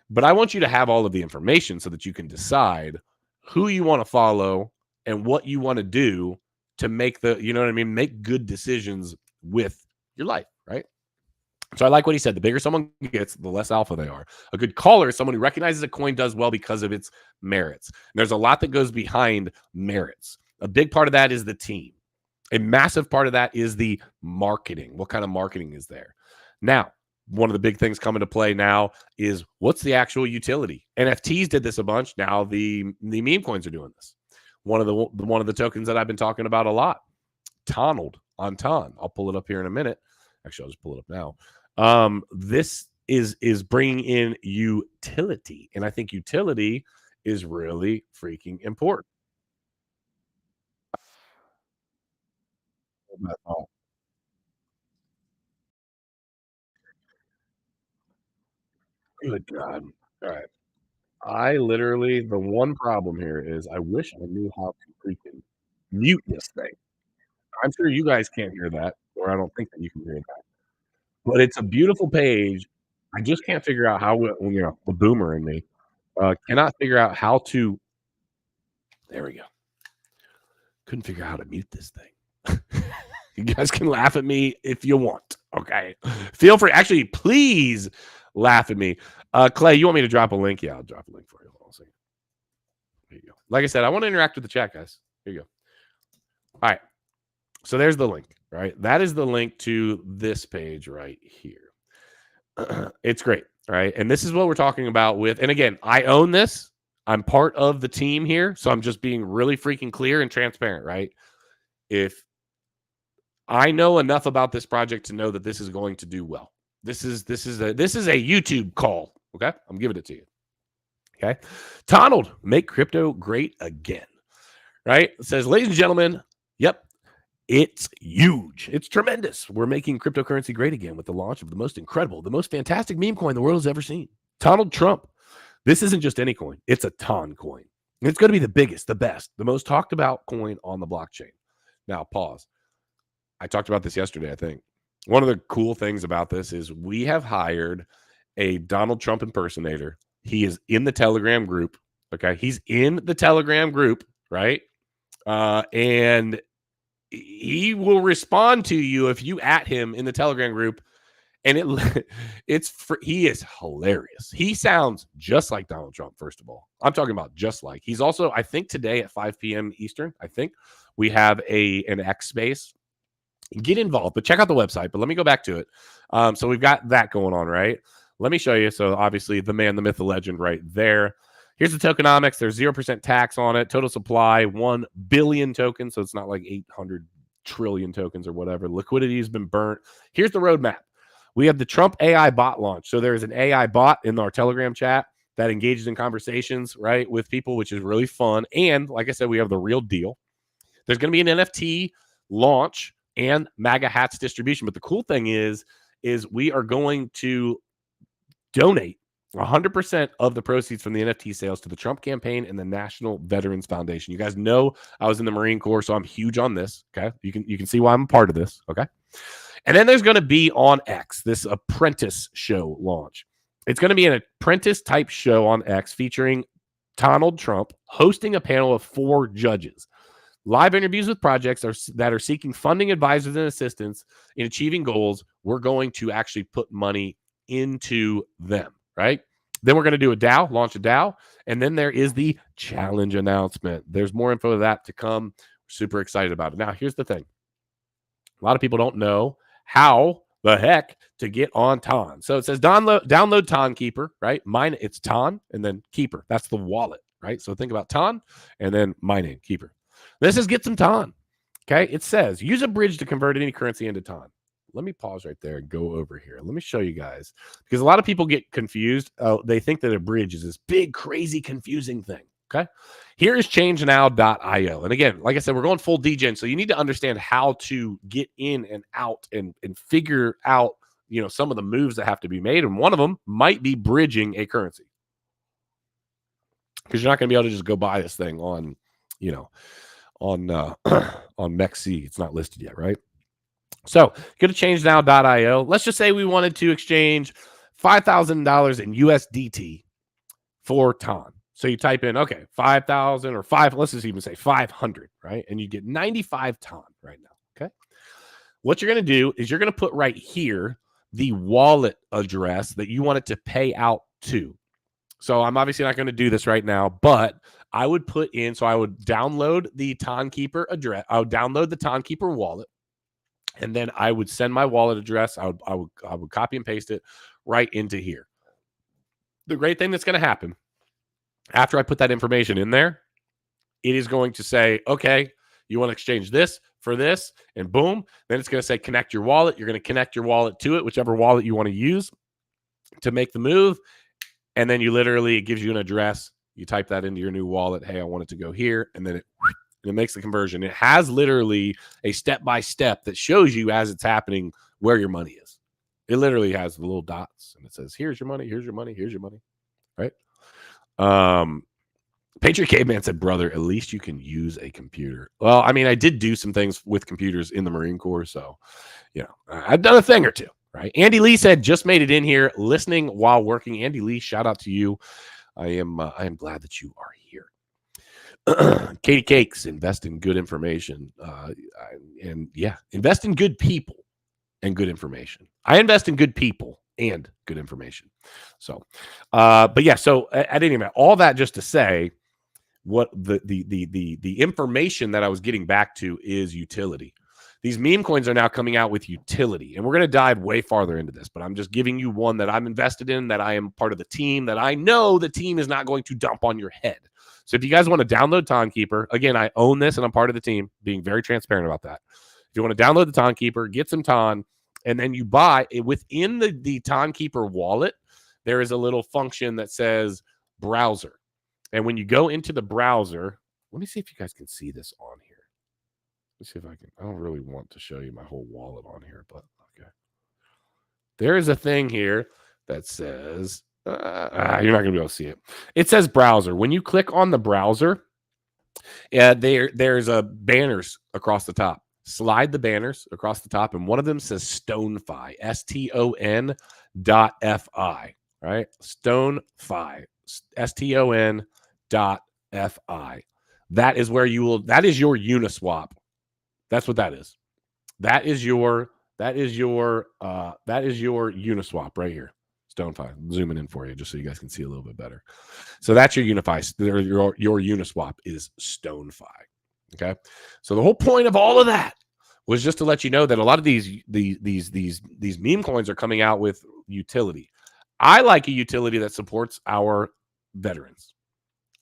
[SPEAKER 1] but I want you to have all of the information so that you can decide who you want to follow and what you want to do to make the, you know what I mean? Make good decisions with your life, right? So I like what he said. The bigger someone gets, the less alpha they are. A good caller is someone who recognizes a coin does well because of its merits. And there's a lot that goes behind merits. A big part of that is the team. A massive part of that is the marketing. What kind of marketing is there? Now, one of the big things coming to play now is what's the actual utility? NFTs did this a bunch. Now the meme coins are doing this. One of the tokens that I've been talking about a lot, Tonald on Ton. I'll pull it up here in a minute. Actually, I'll just pull it up now. This is bringing in utility, and I think utility is really freaking important. Good God. All right. I literally, the one problem here is I wish I knew how to freaking mute this thing. I'm sure you guys can't hear that, or I don't think that you can hear that. But it's a beautiful page. I just can't figure out how, the boomer in me cannot figure out how to. There we go. Couldn't figure out how to mute this thing. You guys can laugh at me if you want. Okay. Feel free. Actually, please laugh at me. Clay, you want me to drop a link? Yeah, I'll drop a link for you. Hold on a second. There you go. Like I said, I want to interact with the chat, guys. Here you go. All right. So there's the link, right? That is the link to this page right here. It's great, right? And this is what we're talking about with, and again, I own this. I'm part of the team here, so I'm just being really freaking clear and transparent, right? If I know enough about this project to know that this is going to do well. This is a YouTube call, okay? I'm giving it to you. Okay. Donald, make crypto great again. Right? It says, ladies and gentlemen, yep, it's huge. It's tremendous. We're making cryptocurrency great again with the launch of the most incredible, the most fantastic meme coin the world has ever seen. Donald Trump. This isn't just any coin. It's a ton coin. It's going to be the biggest, the best, the most talked about coin on the blockchain. Now, pause. I talked about this yesterday, I think. One of the cool things about this is we have hired a Donald Trump impersonator. He is in the Telegram group. Okay. He's in the Telegram group, right? And he will respond to you if you at him in the Telegram group. And he is hilarious. He sounds just like Donald Trump, first of all. I'm talking about just like. He's also, I think today at 5 p.m. Eastern, I think we have an X space. Get involved, but check out the website. But let me go back to it. So we've got that going on, right? Let me show you. So obviously the man, the myth, the legend right there. Here's the tokenomics. There's 0% tax on it. Total supply, 1 billion tokens. So it's not like 800 trillion tokens or whatever. Liquidity has been burnt. Here's the roadmap. We have the Trump AI bot launch. So there's an AI bot in our Telegram chat that engages in conversations, right, with people, which is really fun. And like I said, we have the real deal. There's going to be an NFT launch and MAGA hats distribution. But the cool thing is we are going to donate 100% of the proceeds from the NFT sales to the Trump campaign and the National Veterans Foundation. You guys know I was in the Marine Corps, so I'm huge on this. Okay. You can see why I'm a part of this. Okay. And then there's going to be on X, this apprentice show launch. It's going to be an apprentice type show on X featuring Donald Trump hosting a panel of 4 judges. Live interviews with projects that are seeking funding, advisors, and assistance in achieving goals. We're going to actually put money into them, right? Then we're going to do a DAO, launch a DAO, and then there is the challenge announcement. There's more info of that to come. We're super excited about it. Now, here's the thing. A lot of people don't know how the heck to get on Ton. So it says download Ton Keeper, right? Mine, it's Ton and then Keeper. That's the wallet, right? So think about Ton and then my name, Keeper. This is get some Ton. Okay. It says use a bridge to convert any currency into Ton. Let me pause right there and go over here. Let me show you guys because a lot of people get confused. They think that a bridge is this big, crazy, confusing thing. Okay. Here is changenow.io. And again, like I said, we're going full degen. So you need to understand how to get in and out and figure out, some of the moves that have to be made. And one of them might be bridging a currency because you're not going to be able to just go buy this thing on, on MEXC. It's not listed yet, right? So go to changenow.io. Let's just say we wanted to exchange $5,000 in USDT for Ton. So you type in, okay, 5,000 or 5, let's just even say 500, right? And you get 95 Ton right now, okay? What you're going to do is you're going to put right here the wallet address that you want it to pay out to. So I'm obviously not going to do this right now, but I would put in, so I would download the Ton Keeper address. I would download the Ton Keeper wallet, and then I would send my wallet address. I would copy and paste it right into here. The great thing that's going to happen after I put that information in there, it is going to say, okay, you want to exchange this for this, and boom. Then it's going to say connect your wallet. You're going to connect your wallet to it, whichever wallet you want to use to make the move. And then it gives you an address. You type that into your new wallet. Hey, I want it to go here. And then it makes the conversion. It has literally a step-by-step that shows you as it's happening where your money is. It literally has the little dots and it says, here's your money, here's your money, here's your money. Right? Patriot Caveman said, brother, at least you can use a computer. Well, I mean, I did do some things with computers in the Marine Corps. So, I've done a thing or two. Right. Andy Lee said, just made it in here listening while working. Andy Lee, shout out to you. I am glad that you are here. Katie Cakes, invest in good information. Invest in good people and good information. I invest in good people and good information. So, so at any rate, all that just to say what the information that I was getting back to is utility. These meme coins are now coming out with utility, and we're going to dive way farther into this, but I'm just giving you one that I'm invested in, that I am part of the team, that I know the team is not going to dump on your head. So if you guys want to download Ton Keeper, again, I own this and I'm part of the team, being very transparent about that. If you want to download the Ton Keeper, get some Ton, and then you buy it within the Ton Keeper wallet, there is a little function that says browser. And when you go into the browser, let me see if you guys can see this on here. Let's see if I can. I don't really want to show you my whole wallet on here, but okay. There is a thing here that says, you're not going to be able to see it. It says browser. When you click on the browser, there's banners across the top. Slide the banners across the top, and one of them says StoneFi, STON.FI, right? StoneFi, STON.FI. That is where that is your Uniswap. That's what that is. That is your Uniswap right here. StoneFi. I'm zooming in for you just so you guys can see a little bit better. So that's your your Uniswap is StoneFi. Okay. So the whole point of all of that was just to let you know that a lot of these meme coins are coming out with utility. I like a utility that supports our veterans.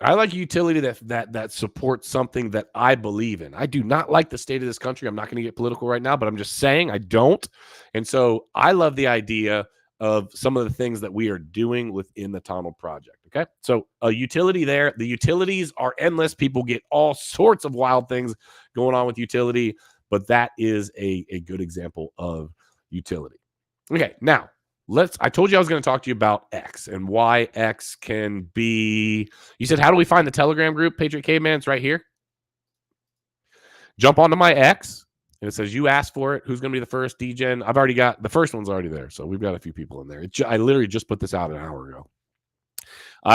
[SPEAKER 1] I like a utility that supports something that I believe in. I do not like the state of this country. I'm not going to get political right now, but I'm just saying I don't. And so I love the idea of some of the things that we are doing within the Tunnel project. Okay. So a utility there. The utilities are endless. People get all sorts of wild things going on with utility, but that is a good example of utility. Okay. Now, I told you I was going to talk to you about X and why X can be. You said, how do we find the Telegram group? Patriot Caveman, it's right here. Jump onto my X, and it says you asked for it. Who's going to be the first Degen? I've already got the first one's already there, so we've got a few people in there. I literally just put this out an hour ago.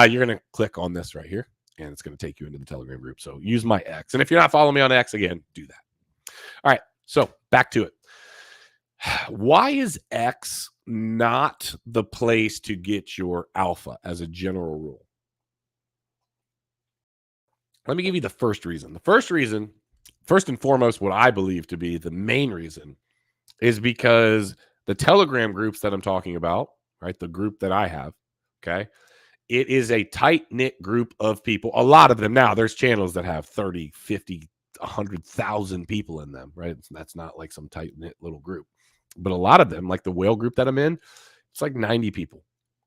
[SPEAKER 1] You're going to click on this right here, and it's going to take you into the Telegram group. So use my X, and if you're not following me on X, again, do that. All right, so back to it. Why is X not the place to get your alpha as a general rule? Let me give you the first reason. The first reason, first and foremost, what I believe to be the main reason is because The Telegram groups that I'm talking about, right? The group that I have, okay? It is a tight-knit group of people. A lot of them now, there's channels that have 30, 50, 100,000 people in them, right? That's not like some tight-knit little group. But a lot of them, like the whale group that I'm in, it's like 90 people.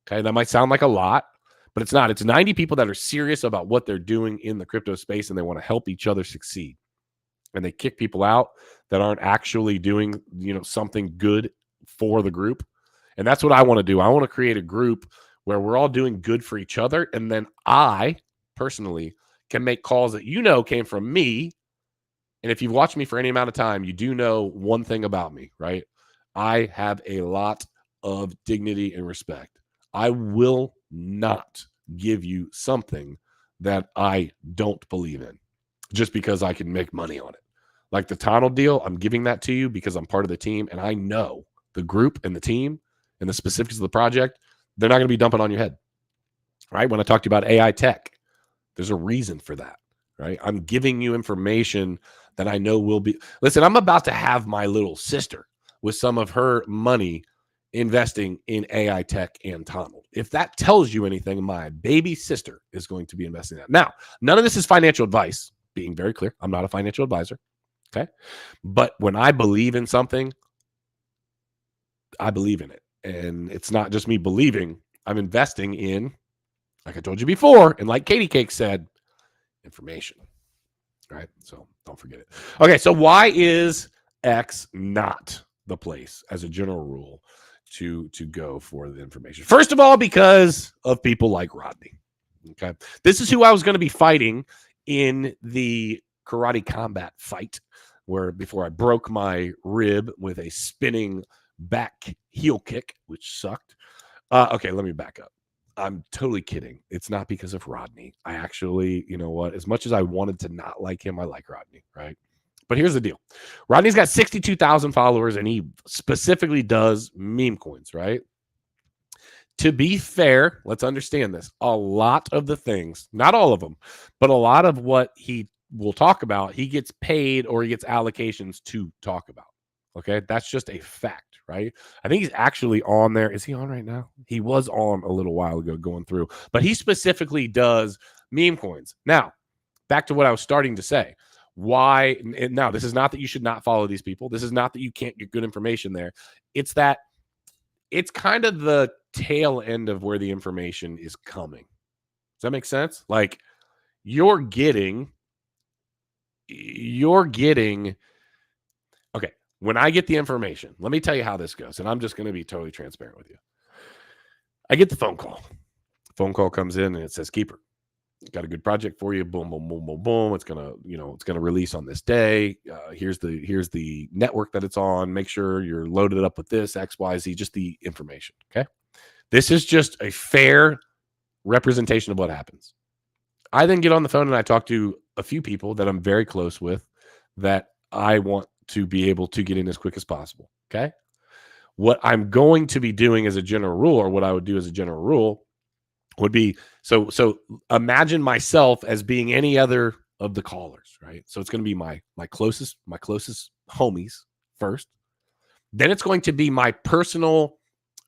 [SPEAKER 1] Okay, that might sound like a lot, but it's not. It's 90 people that are serious about what they're doing in the crypto space, and they want to help each other succeed. And they kick people out that aren't actually doing, something good for the group. And that's what I want to do. I want to create a group where we're all doing good for each other. And then I personally can make calls that came from me. And if you've watched me for any amount of time, you do know one thing about me, right? I have a lot of dignity and respect. I will not give you something that I don't believe in just because I can make money on it. Like the tunnel deal, I'm giving that to you because I'm part of the team, and I know the group and the team and the specifics of the project, they're not going to be dumping on your head, right? When I talked to you about AI tech, there's a reason for that, right? I'm giving you information that I know will be. Listen, I'm about to have my little sister with some of her money investing in AI tech and tunnel. If that tells you anything, my baby sister is going to be investing in that. Now, none of this is financial advice, being very clear. I'm not a financial advisor, okay? But when I believe in something, I believe in it. And it's not just me believing. I'm investing in, like I told you before, and like Katie Cake said, information, right? So don't forget it. Okay, so why is X not the place as a general rule to go for the information? First of all, because of people like Rodney. Okay, this is who I was going to be fighting in the karate combat fight, where before I broke my rib with a spinning back heel kick, which sucked. Okay, let me back up. I'm totally kidding. It's not because of Rodney. I actually, you know what? As much as I wanted to not like him, I like Rodney, right? But here's the deal. Rodney's got 62,000 followers, and he specifically does meme coins, right? To be fair, let's understand this. A lot of the things, not all of them, but a lot of what he will talk about, he gets paid or he gets allocations to talk about. Okay, that's just a fact, right? I think he's actually on there. Is he on right now? He was on a little while ago going through, but he specifically does meme coins. Now, back to what I was starting to say. Why? And now, this is not that you should not follow these people. This is not that you can't get good information there. It's that it's kind of the tail end of where the information is coming. Does that make sense? Like you're getting, okay. When I get the information, let me tell you how this goes. And I'm just going to be totally transparent with you. I get the phone call. Phone call comes in and it says, Keeper, got a good project for you. Boom, boom, boom, boom, boom. It's going to release on this day. Here's the network that it's on. Make sure you're loaded up with this, X, Y, Z, just the information. Okay. This is just a fair representation of what happens. I then get on the phone and I talk to a few people that I'm very close with that I want to be able to get in as quick as possible. Okay. What I'm going to be doing as a general rule, or what I would do as a general rule, would be so imagine myself as being any other of the callers, right? So it's going to be my closest homies first. Then it's going to be my personal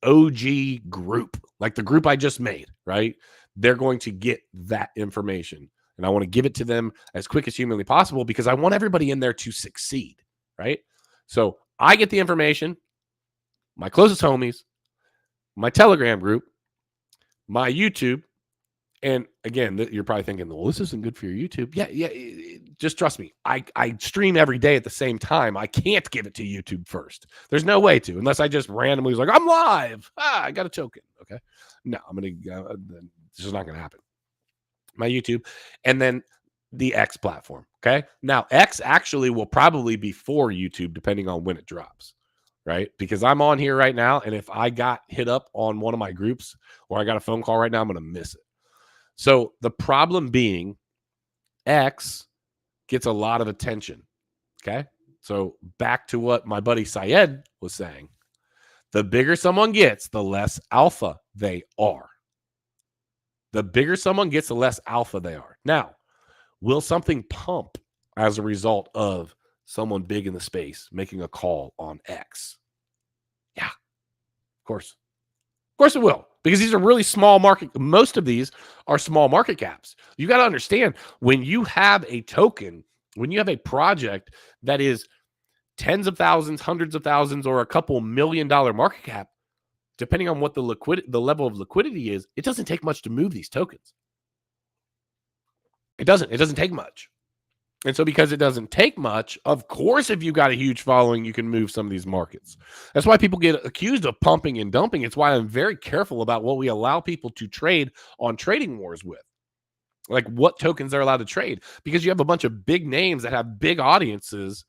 [SPEAKER 1] OG group, like the group I just made, right? They're going to get that information. And I want to give it to them as quick as humanly possible because I want everybody in there to succeed, right? So I get the information, my closest homies, my Telegram group, my YouTube. And again, you're probably thinking, well, this isn't good for your YouTube. Yeah. Just trust me. I stream every day at the same time. I can't give it to YouTube first. There's no way to, unless I just randomly was like, I'm live. I got a token. Okay. No, this is not going to happen. My YouTube, and then the X platform. Okay. Now, X actually will probably be for YouTube, depending on when it drops, right? Because I'm on here right now. And if I got hit up on one of my groups or I got a phone call right now, I'm going to miss it. So the problem being X gets a lot of attention. Okay. So back to what my buddy Syed was saying, the bigger someone gets, the less alpha they are. The bigger someone gets, the less alpha they are. Now, will something pump as a result of someone big in the space making a call on X? Yeah, Of course it will, because these are really small market. Most of these are small market caps. You got to understand, when you have a token, when you have a project that is tens of thousands, hundreds of thousands, or a couple $1 million market cap, depending on what the level of liquidity is, it doesn't take much to move these tokens. It doesn't take much. And so because it doesn't take much, of course, if you've got a huge following, you can move some of these markets. That's why people get accused of pumping and dumping. It's why I'm very careful about what we allow people to trade on trading wars with. Like what tokens they're allowed to trade. Because you have a bunch of big names that have big audiences,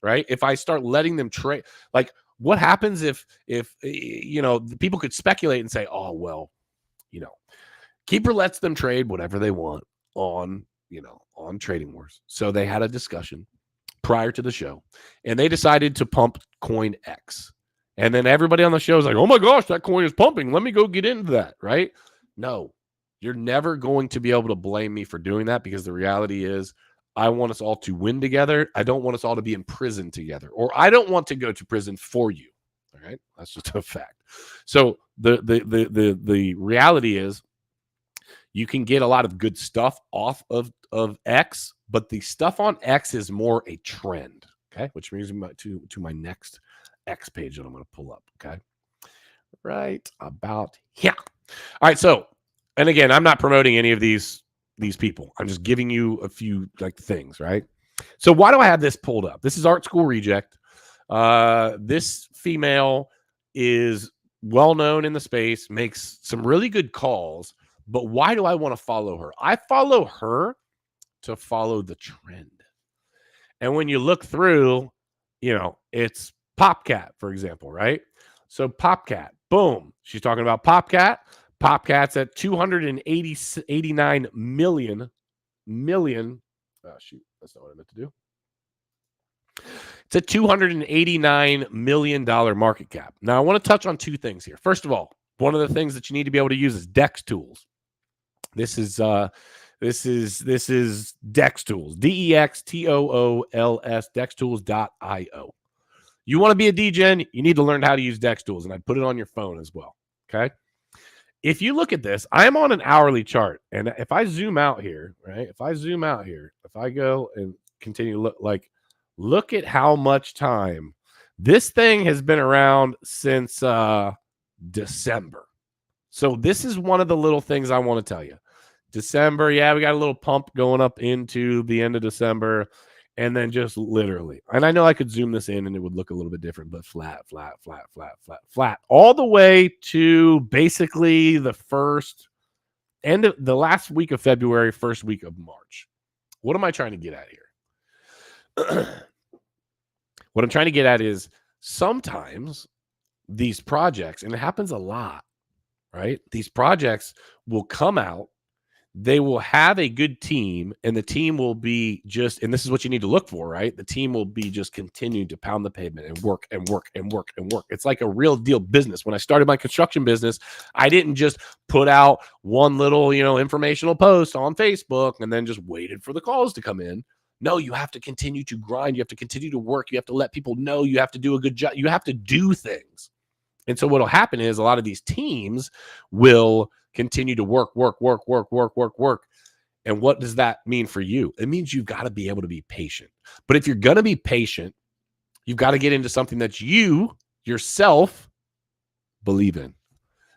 [SPEAKER 1] right? If I start letting them trade, like what happens if people could speculate and say, oh, well, Keeper lets them trade whatever they want on trading wars. So they had a discussion prior to the show, and they decided to pump coin X. And then everybody on the show is like, oh my gosh, that coin is pumping. Let me go get into that, right? No, you're never going to be able to blame me for doing that, because the reality is I want us all to win together. I don't want us all to be in prison together, or I don't want to go to prison for you. All right. That's just a fact. So the reality is, you can get a lot of good stuff off of X, but the stuff on X is more a trend, okay? Which brings me to my next X page that I'm going to pull up, okay? Right about here. All right, so, and again, I'm not promoting any of these people. I'm just giving you a few things, right? So why do I have this pulled up? This is Art School Reject. This female is well-known in the space, makes some really good calls. But why do I want to follow her? I follow her to follow the trend. And when you look through, it's PopCat, for example, right? So PopCat, boom. She's talking about PopCat. PopCat's at 289 million. Oh, shoot. That's not what I meant to do. It's a $289 million market cap. Now, I want to touch on two things here. First of all, one of the things that you need to be able to use is DEX tools. This is DEX tools, DEXTOOLS, DEXtools.io. You want to be a DGen, you need to learn how to use DEX tools, and I put it on your phone as well. Okay. If you look at this, I'm on an hourly chart, and if I zoom out here, right? If I go and continue look at how much time this thing has been around since December. So this is one of the little things I want to tell you. December, yeah, we got a little pump going up into the end of December, and then just literally, and I know I could zoom this in and it would look a little bit different, but flat, all the way to basically the last week of February, first week of March. What am I trying to get at here? What I'm trying to get at is sometimes these projects, and it happens a lot, right? These projects will come out, they will have a good team, and the team will be just, and this is what you need to look for, right? The team will be just continuing to pound the pavement and work and work and work and work. It's like a real deal business. When I started my construction business, I didn't just put out one little, informational post on Facebook and then just waited for the calls to come in. No, you have to continue to grind. You have to continue to work. You have to let people know. You have to do a good job. You have to do things. And so what will happen is a lot of these teams will continue to work. And what does that mean for you? It means you've got to be able to be patient. But if you're going to be patient, you've got to get into something that you yourself believe in,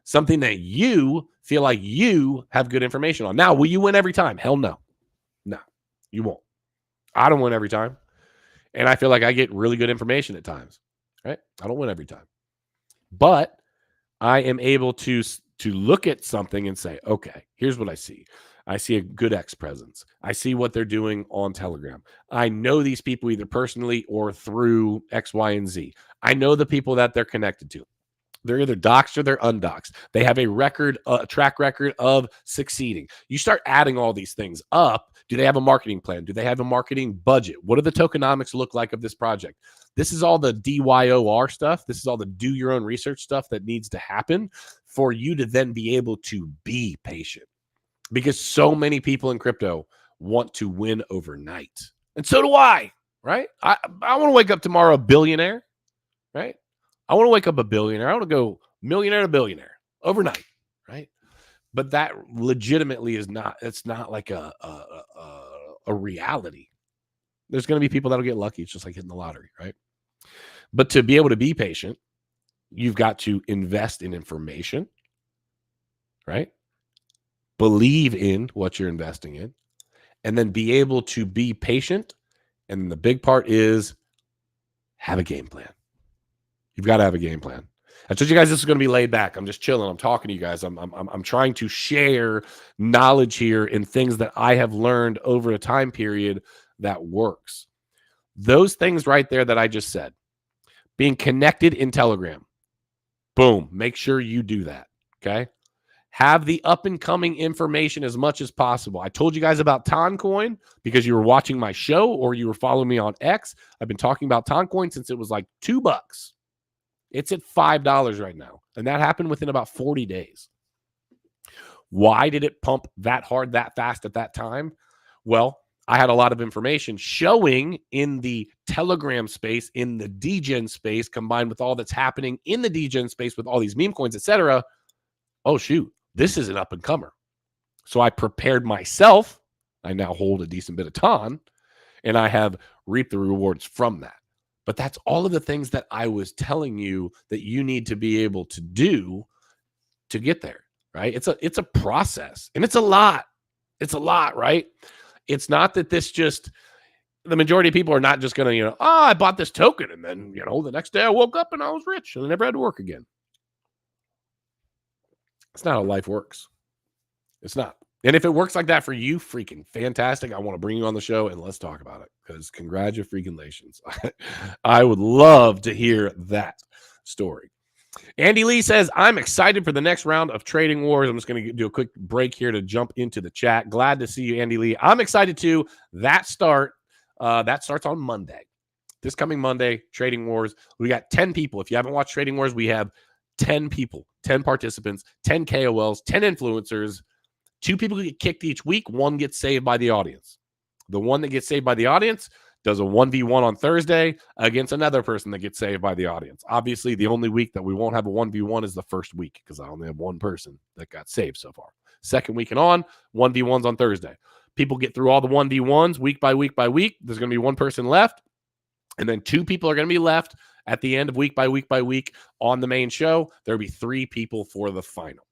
[SPEAKER 1] something that you feel like you have good information on. Now, will you win every time? Hell no. No, you won't. I don't win every time. And I feel like I get really good information at times, right? I don't win every time. But I am able to look at something and say, okay, here's what I see. I see a good X presence. I see what they're doing on Telegram. I know these people either personally or through X, Y, and Z. I know the people that they're connected to. They're either doxed or they're undoxed. They have a track record of succeeding. You start adding all these things up. Do they have a marketing plan? Do they have a marketing budget? What do the tokenomics look like of this project? This is all the DYOR stuff. This is all the do your own research stuff that needs to happen for you to then be able to be patient. Because so many people in crypto want to win overnight. And so do I, right? I want to wake up tomorrow a billionaire, right? I want to wake up a billionaire. I want to go millionaire to billionaire overnight, right? But that legitimately is not, it's not like a reality. There's going to be people that'll get lucky. It's just like hitting the lottery, right? But to be able to be patient, you've got to invest in information, right? Believe in what you're investing in, and then be able to be patient. And the big part is have a game plan. You've got to have a game plan. I told you guys this is going to be laid back. I'm just chilling. I'm talking to you guys. I'm trying to share knowledge here and things that I have learned over a time period that works. Those things right there that I just said, being connected in Telegram, boom, make sure you do that, okay? Have the up and coming information as much as possible. I told you guys about Toncoin because you were watching my show or you were following me on X. I've been talking about Toncoin since it was like $2. It's at $5 right now. And that happened within about 40 days. Why did it pump that hard, that fast at that time? Well, I had a lot of information showing in the Telegram space, in the Degen space, combined with all that's happening in the Degen space with all these meme coins, etc. Oh, shoot, this is an up and comer. So I prepared myself. I now hold a decent bit of ton, and I have reaped the rewards from that. But that's all of the things that I was telling you that you need to be able to do to get there, right? It's a process, and it's a lot. It's a lot, right? It's not that this just, the majority of people are not just going to, I bought this token, and then, the next day I woke up and I was rich and I never had to work again. It's not how life works. It's not. And if it works like that for you, freaking fantastic. I want to bring you on the show and let's talk about it, because congratulations. I would love to hear that story. Andy Lee says, I'm excited for the next round of Trading Wars. I'm just going to do a quick break here to jump into the chat. Glad to see you, Andy Lee. I'm excited too. That starts on Monday. This coming Monday, Trading Wars. We got 10 people. If you haven't watched Trading Wars, we have 10 people, 10 participants, 10 KOLs, 10 influencers. 2 people get kicked each week. 1 gets saved by the audience. The one that gets saved by the audience does a 1v1 on Thursday against another person that gets saved by the audience. Obviously, the only week that we won't have a 1v1 is the first week, because I only have 1 person that got saved so far. Second week and on, 1v1s on Thursday. People get through all the 1v1s week by week by week. There's going to be 1 person left, and then 2 people are going to be left at the end of week by week by week on the main show. There'll be 3 people for the final.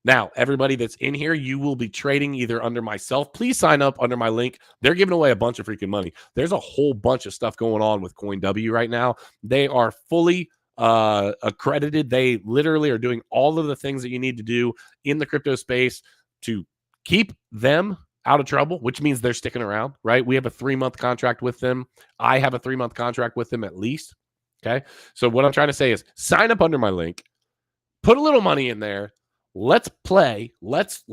[SPEAKER 1] Now, everybody that's in here, you will be trading either under myself. Please sign up under my link. They're giving away a bunch of freaking money. There's a whole bunch of stuff going on with CoinW right now. They are fully accredited. They literally are doing all of the things that you need to do in the crypto space to keep them out of trouble, which means they're sticking around, right? We have a 3-month contract with them. I have a 3-month contract with them at least. Okay. So what I'm trying to say is sign up under my link, put a little money in there. Let's play. Let's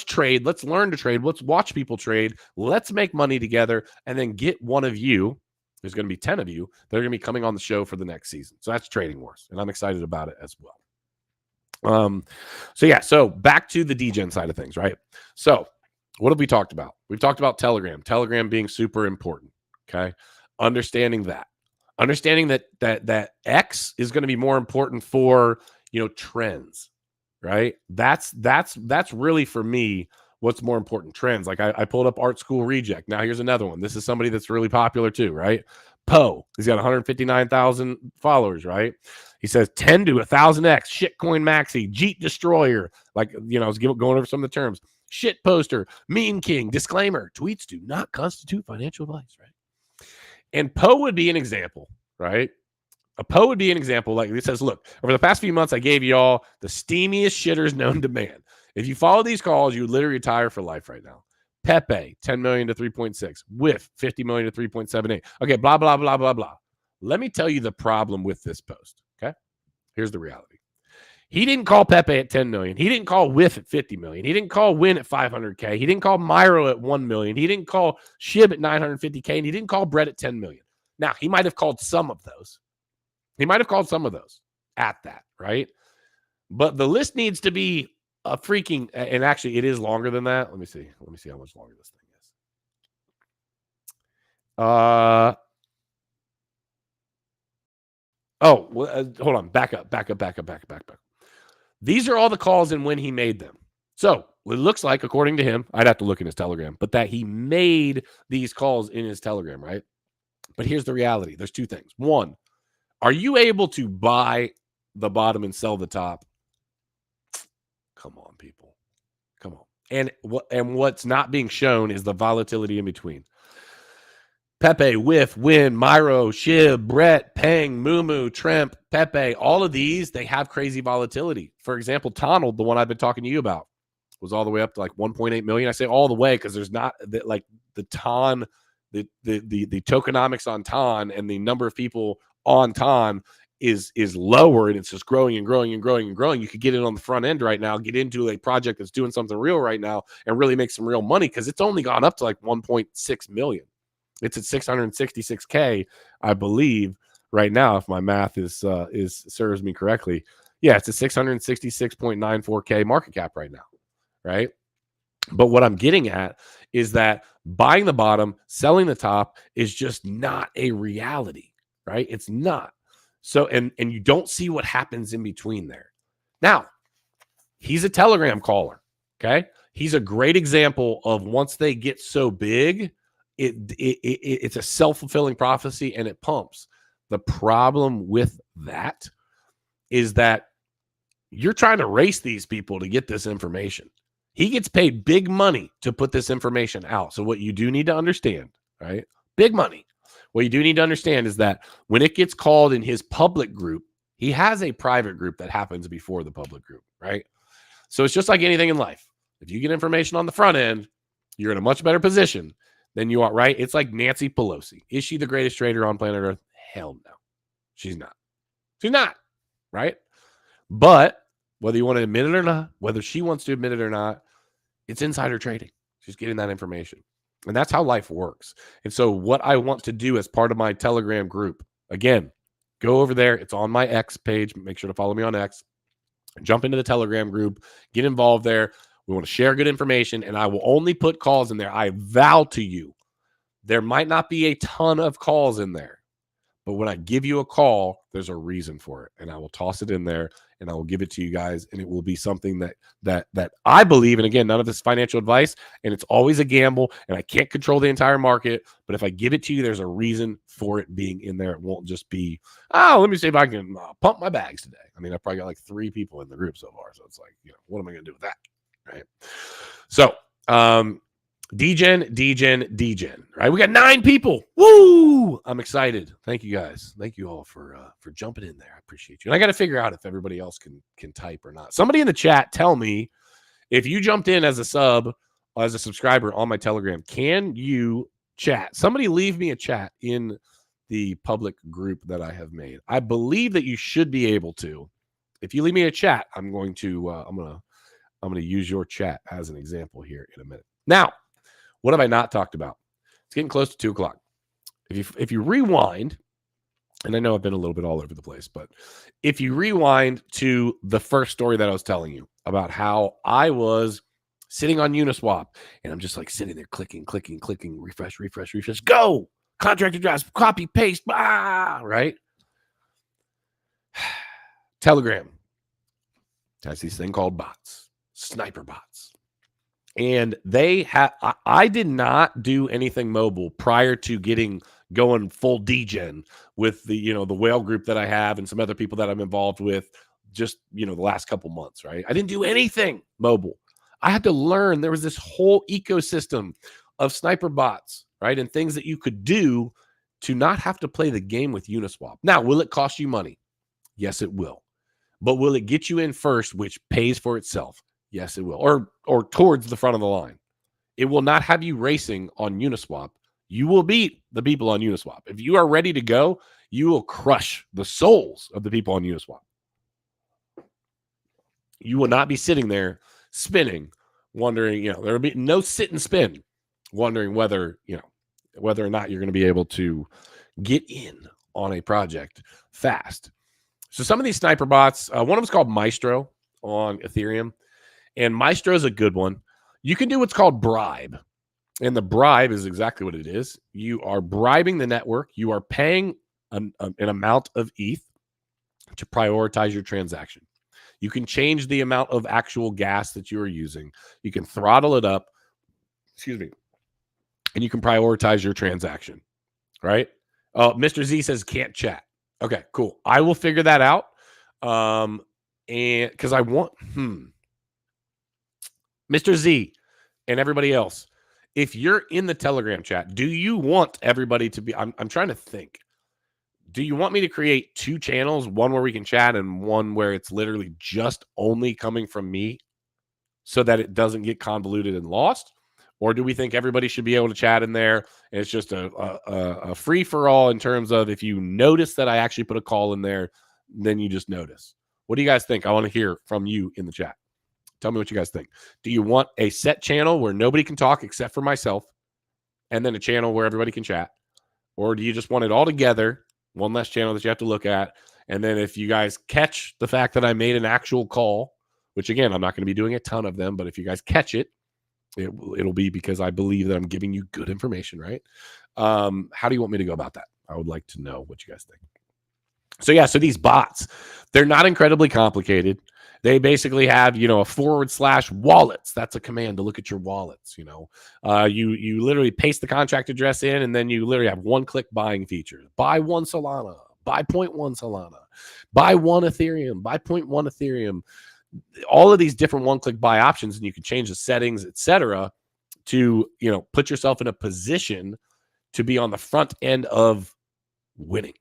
[SPEAKER 1] trade. Let's learn to trade. Let's watch people trade. Let's make money together, and then get one of you. There's going to be 10 of you that are going to be coming on the show for the next season. So that's Trading Wars, and I'm excited about it as well. So back to the Degen side of things, right? So what have we talked about? We've talked about Telegram being super important. Okay, understanding that X is going to be more important for trends. Right. That's really, for me, what's more important. Trends. Like I pulled up Art School Reject. Now here's another one. This is somebody that's really popular too, right? Poe. He's got 159,000 followers, right? He says 10 to 1,000x, shitcoin maxi, Jeet destroyer. Like, I was going over some of the terms. Shit poster, meme king, disclaimer, tweets do not constitute financial advice, right? And Poe would be an example, right? A Poe would be an example. Like it says, look, over the past few months, I gave y'all the steamiest shitters known to man. If you follow these calls, you would literally retire for life right now. Pepe, 10 million to 3.6. Whiff, 50 million to 3.78. Okay, blah, blah, blah, blah, blah. Let me tell you the problem with this post, okay? Here's the reality. He didn't call Pepe at 10 million. He didn't call Whiff at 50 million. He didn't call Win at 500K. He didn't call Myro at 1 million. He didn't call Shib at 950K. And he didn't call Brett at 10 million. Now, he might have called some of those. At that, right? But the list needs to be a freaking, and actually it is longer than that. Let me see how much longer this thing is. Hold on. Back up. These are all the calls and when he made them. So it looks like, according to him, I'd have to look in his Telegram, but that he made these calls in his Telegram, right? But here's the reality. There's two things. One, are you able to buy the bottom and sell the top? Come on, people. Come on. And what's not being shown is the volatility in between. Pepe, Whiff, Win, Myro, Shib, Brett, Peng, Mumu, Tremp, Pepe, all of these, they have crazy volatility. For example, Tonald, the one I've been talking to you about, was all the way up to like 1.8 million. I say all the way because there's not like the Ton, the tokenomics on Ton and the number of people on Ton is lower, and it's just growing and growing and growing and growing. You could get it on the front end right now, get into a project that's doing something real right now and really make some real money because it's only gone up to like 1.6 million. It's at 666K, I believe, right now, if my math is serves me correctly. Yeah, it's a 666.94K market cap right now, right? But what I'm getting at is that buying the bottom, selling the top is just not a reality, right? It's not. So, and you don't see what happens in between there. Now, he's a Telegram caller, okay? He's a great example of once they get so big, it's a self-fulfilling prophecy and it pumps. The problem with that is that you're trying to race these people to get this information. He gets paid big money to put this information out. So what you do need to understand, right? Big money. What you do need to understand is that when it gets called in his public group, he has a private group that happens before the public group, right? So it's just like anything in life. If you get information on the front end, you're in a much better position than you are, right? It's like Nancy Pelosi. Is she the greatest trader on planet Earth? Hell no. She's not. She's not, right? But whether you want to admit it or not, whether she wants to admit it or not, it's insider trading. She's getting that information. And that's how life works. And so what I want to do as part of my Telegram group, again, go over there. It's on my X page. Make sure to follow me on X. Jump into the Telegram group. Get involved there. We want to share good information, and I will only put calls in there. I vow to you, there might not be a ton of calls in there, but when I give you a call, there's a reason for it, and I will toss it in there, and I will give it to you guys, and it will be something that I believe. And again, none of this is financial advice, and it's always a gamble, and I can't control the entire market. But if I give it to you, there's a reason for it being in there. It won't just be, let me see if I can pump my bags today. I mean, I probably got like 3 people in the group so far, so it's like, what am I going to do with that? Right. So, Degen, right? We got 9 people. Woo! I'm excited. Thank you guys. Thank you all for jumping in there. I appreciate you. And I got to figure out if everybody else can type or not. Somebody in the chat, tell me if you jumped in as a subscriber on my Telegram, can you chat? Somebody leave me a chat in the public group that I have made. I believe that you should be able to. If you leave me a chat, I'm going to use your chat as an example here in a minute. Now, what have I not talked about? It's getting close to 2 o'clock. If you rewind, and I know I've been a little bit all over the place, but if you rewind to the first story that I was telling you about how I was sitting on Uniswap, and I'm just like sitting there clicking, refresh, go, contract address, copy, paste, right? Telegram has this thing called bots, sniper bots. And I did not do anything mobile prior to going full degen with the whale group that I have and some other people that I'm involved with just, the last couple months, right? I didn't do anything mobile. I had to learn. There was this whole ecosystem of sniper bots, right? And things that you could do to not have to play the game with Uniswap. Now, will it cost you money? Yes, it will. But will it get you in first, which pays for itself? Yes, it will. Or towards the front of the line. It will not have you racing on Uniswap. You will beat the people on Uniswap. If you are ready to go, you will crush the souls of the people on Uniswap. You will not be sitting there spinning, wondering, there will be no sit and spin, wondering whether or not you're going to be able to get in on a project fast. So some of these sniper bots, one of them is called Maestro on Ethereum. And Maestro is a good one. You can do what's called bribe. And the bribe is exactly what it is. You are bribing the network. You are paying an amount of ETH to prioritize your transaction. You can change the amount of actual gas that you are using. You can throttle it up. Excuse me. And you can prioritize your transaction, right? Mr. Z says can't chat. Okay, cool. I will figure that out. And because I want, Mr. Z and everybody else, if you're in the Telegram chat, do you want everybody to be, I'm trying to think. Do you want me to create 2 channels, one where we can chat and one where it's literally just only coming from me so that it doesn't get convoluted and lost? Or do we think everybody should be able to chat in there and it's just a free-for-all in terms of if you notice that I actually put a call in there, then you just notice? What do you guys think? I want to hear from you in the chat. Tell me what you guys think. Do you want a set channel where nobody can talk except for myself and then a channel where everybody can chat? Or do you just want it all together, one less channel that you have to look at? And then if you guys catch the fact that I made an actual call, which again, I'm not going to be doing a ton of them, but if you guys catch it, it'll be because I believe that I'm giving you good information, right? How do you want me to go about that? I would like to know what you guys think. So yeah, so these bots, they're not incredibly complicated. They basically have, a / wallets. That's a command to look at your wallets. You literally paste the contract address in, and then you literally have one-click buying features. Buy 1 Solana, buy 0.1 Solana, buy 1 Ethereum, buy 0.1 Ethereum. All of these different one-click buy options, and you can change the settings, etc., to put yourself in a position to be on the front end of winning.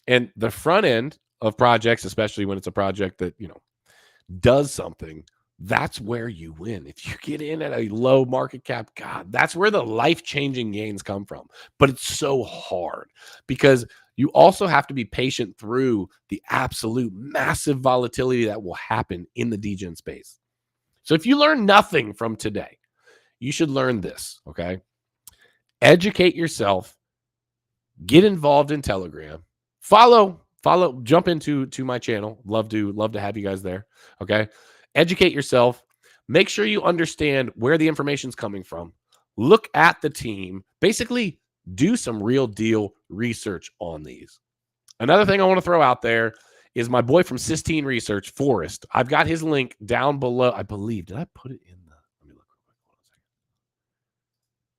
[SPEAKER 1] And the front end of projects, especially when it's a project that does something, that's where you win. If you get in at a low market cap, God, that's where the life-changing gains come from. But it's so hard because you also have to be patient through the absolute massive volatility that will happen in the degen space. So if you learn nothing from today, you should learn this, okay? Educate yourself, get involved in Telegram, follow, jump into my channel. Love to have you guys there, okay? Educate yourself. Make sure you understand where the information's coming from. Look at the team. Basically, do some real deal research on these. Another thing I want to throw out there is my boy from Sistine Research, Forrest. I've got his link down below. I believe. Did I put it in the? Let me look real quick. Hold on a second.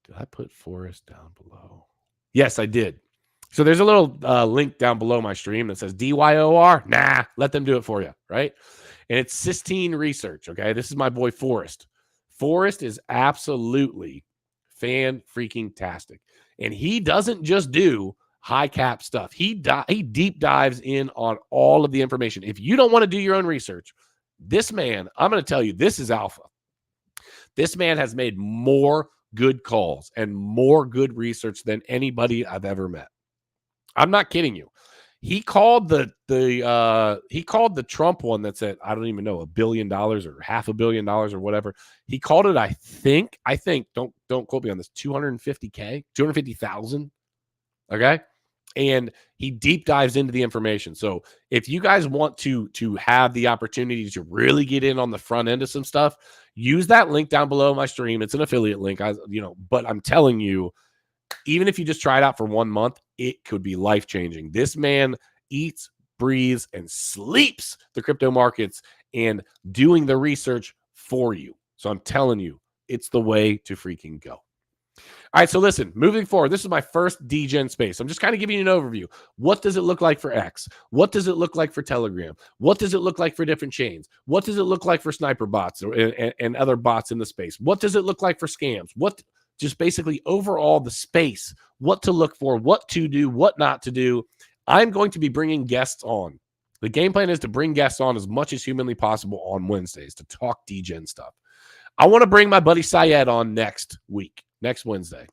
[SPEAKER 1] Did I put Forrest down below? Yes, I did. So there's a little link down below my stream that says DYOR. Nah, let them do it for you, right? And it's Sistine Research, okay? This is my boy Forrest. Forrest is absolutely fan-freaking-tastic. And he doesn't just do high-cap stuff. He deep dives in on all of the information. If you don't want to do your own research, this man, I'm going to tell you, this is alpha. This man has made more good calls and more good research than anybody I've ever met. I'm not kidding you. He called the Trump one that's at, I don't even know, $1 billion or $500 million or whatever. He called it, I think, don't quote me on this, 250,000. Okay. And he deep dives into the information. So if you guys want to have the opportunity to really get in on the front end of some stuff, use that link down below my stream. It's an affiliate link, but I'm telling you, even if you just try it out for 1 month, it could be life-changing. This man eats, breathes, and sleeps the crypto markets and doing the research for you. So I'm telling you, it's the way to freaking go. All right, so listen, moving forward, this is my first degen space. I'm just kind of giving you an overview. What does it look like for X? What does it look like for Telegram? What does it look like for different chains? What does it look like for sniper bots and other bots in the space? What does it look like for scams? Just basically overall the space, what to look for, what to do, what not to do. I'm going to be bringing guests on. The game plan is to bring guests on as much as humanly possible on Wednesdays to talk degen stuff. I want to bring my buddy Syed on next Wednesday.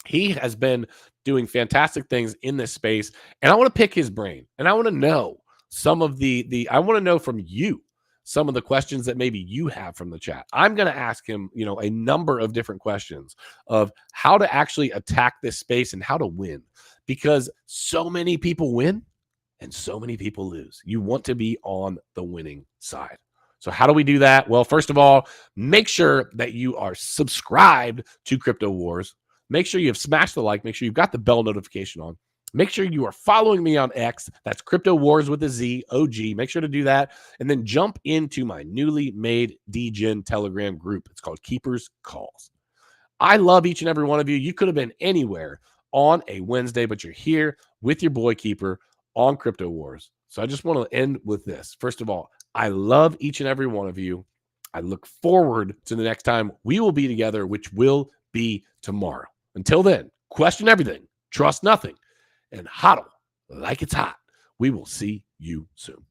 [SPEAKER 1] He has been doing fantastic things in this space, and I want to pick his brain, and I want to know some of I want to know from you some of the questions that maybe you have from the chat. I'm going to ask him, a number of different questions of how to actually attack this space and how to win, because so many people win and so many people lose. You want to be on the winning side. So how do we do that? Well, first of all, make sure that you are subscribed to Crypto Wars. Make sure you have smashed the like. Make sure you've got the bell notification on. Make sure you are following me on X. That's Crypto Wars with a Z, OG. Make sure to do that. And then jump into my newly made Degen Telegram group. It's called Keepers Calls. I love each and every one of you. You could have been anywhere on a Wednesday, but you're here with your boy Keeper on Crypto Wars. So I just want to end with this. First of all, I love each and every one of you. I look forward to the next time we will be together, which will be tomorrow. Until then, question everything, trust nothing, and hodl like it's hot. We will see you soon.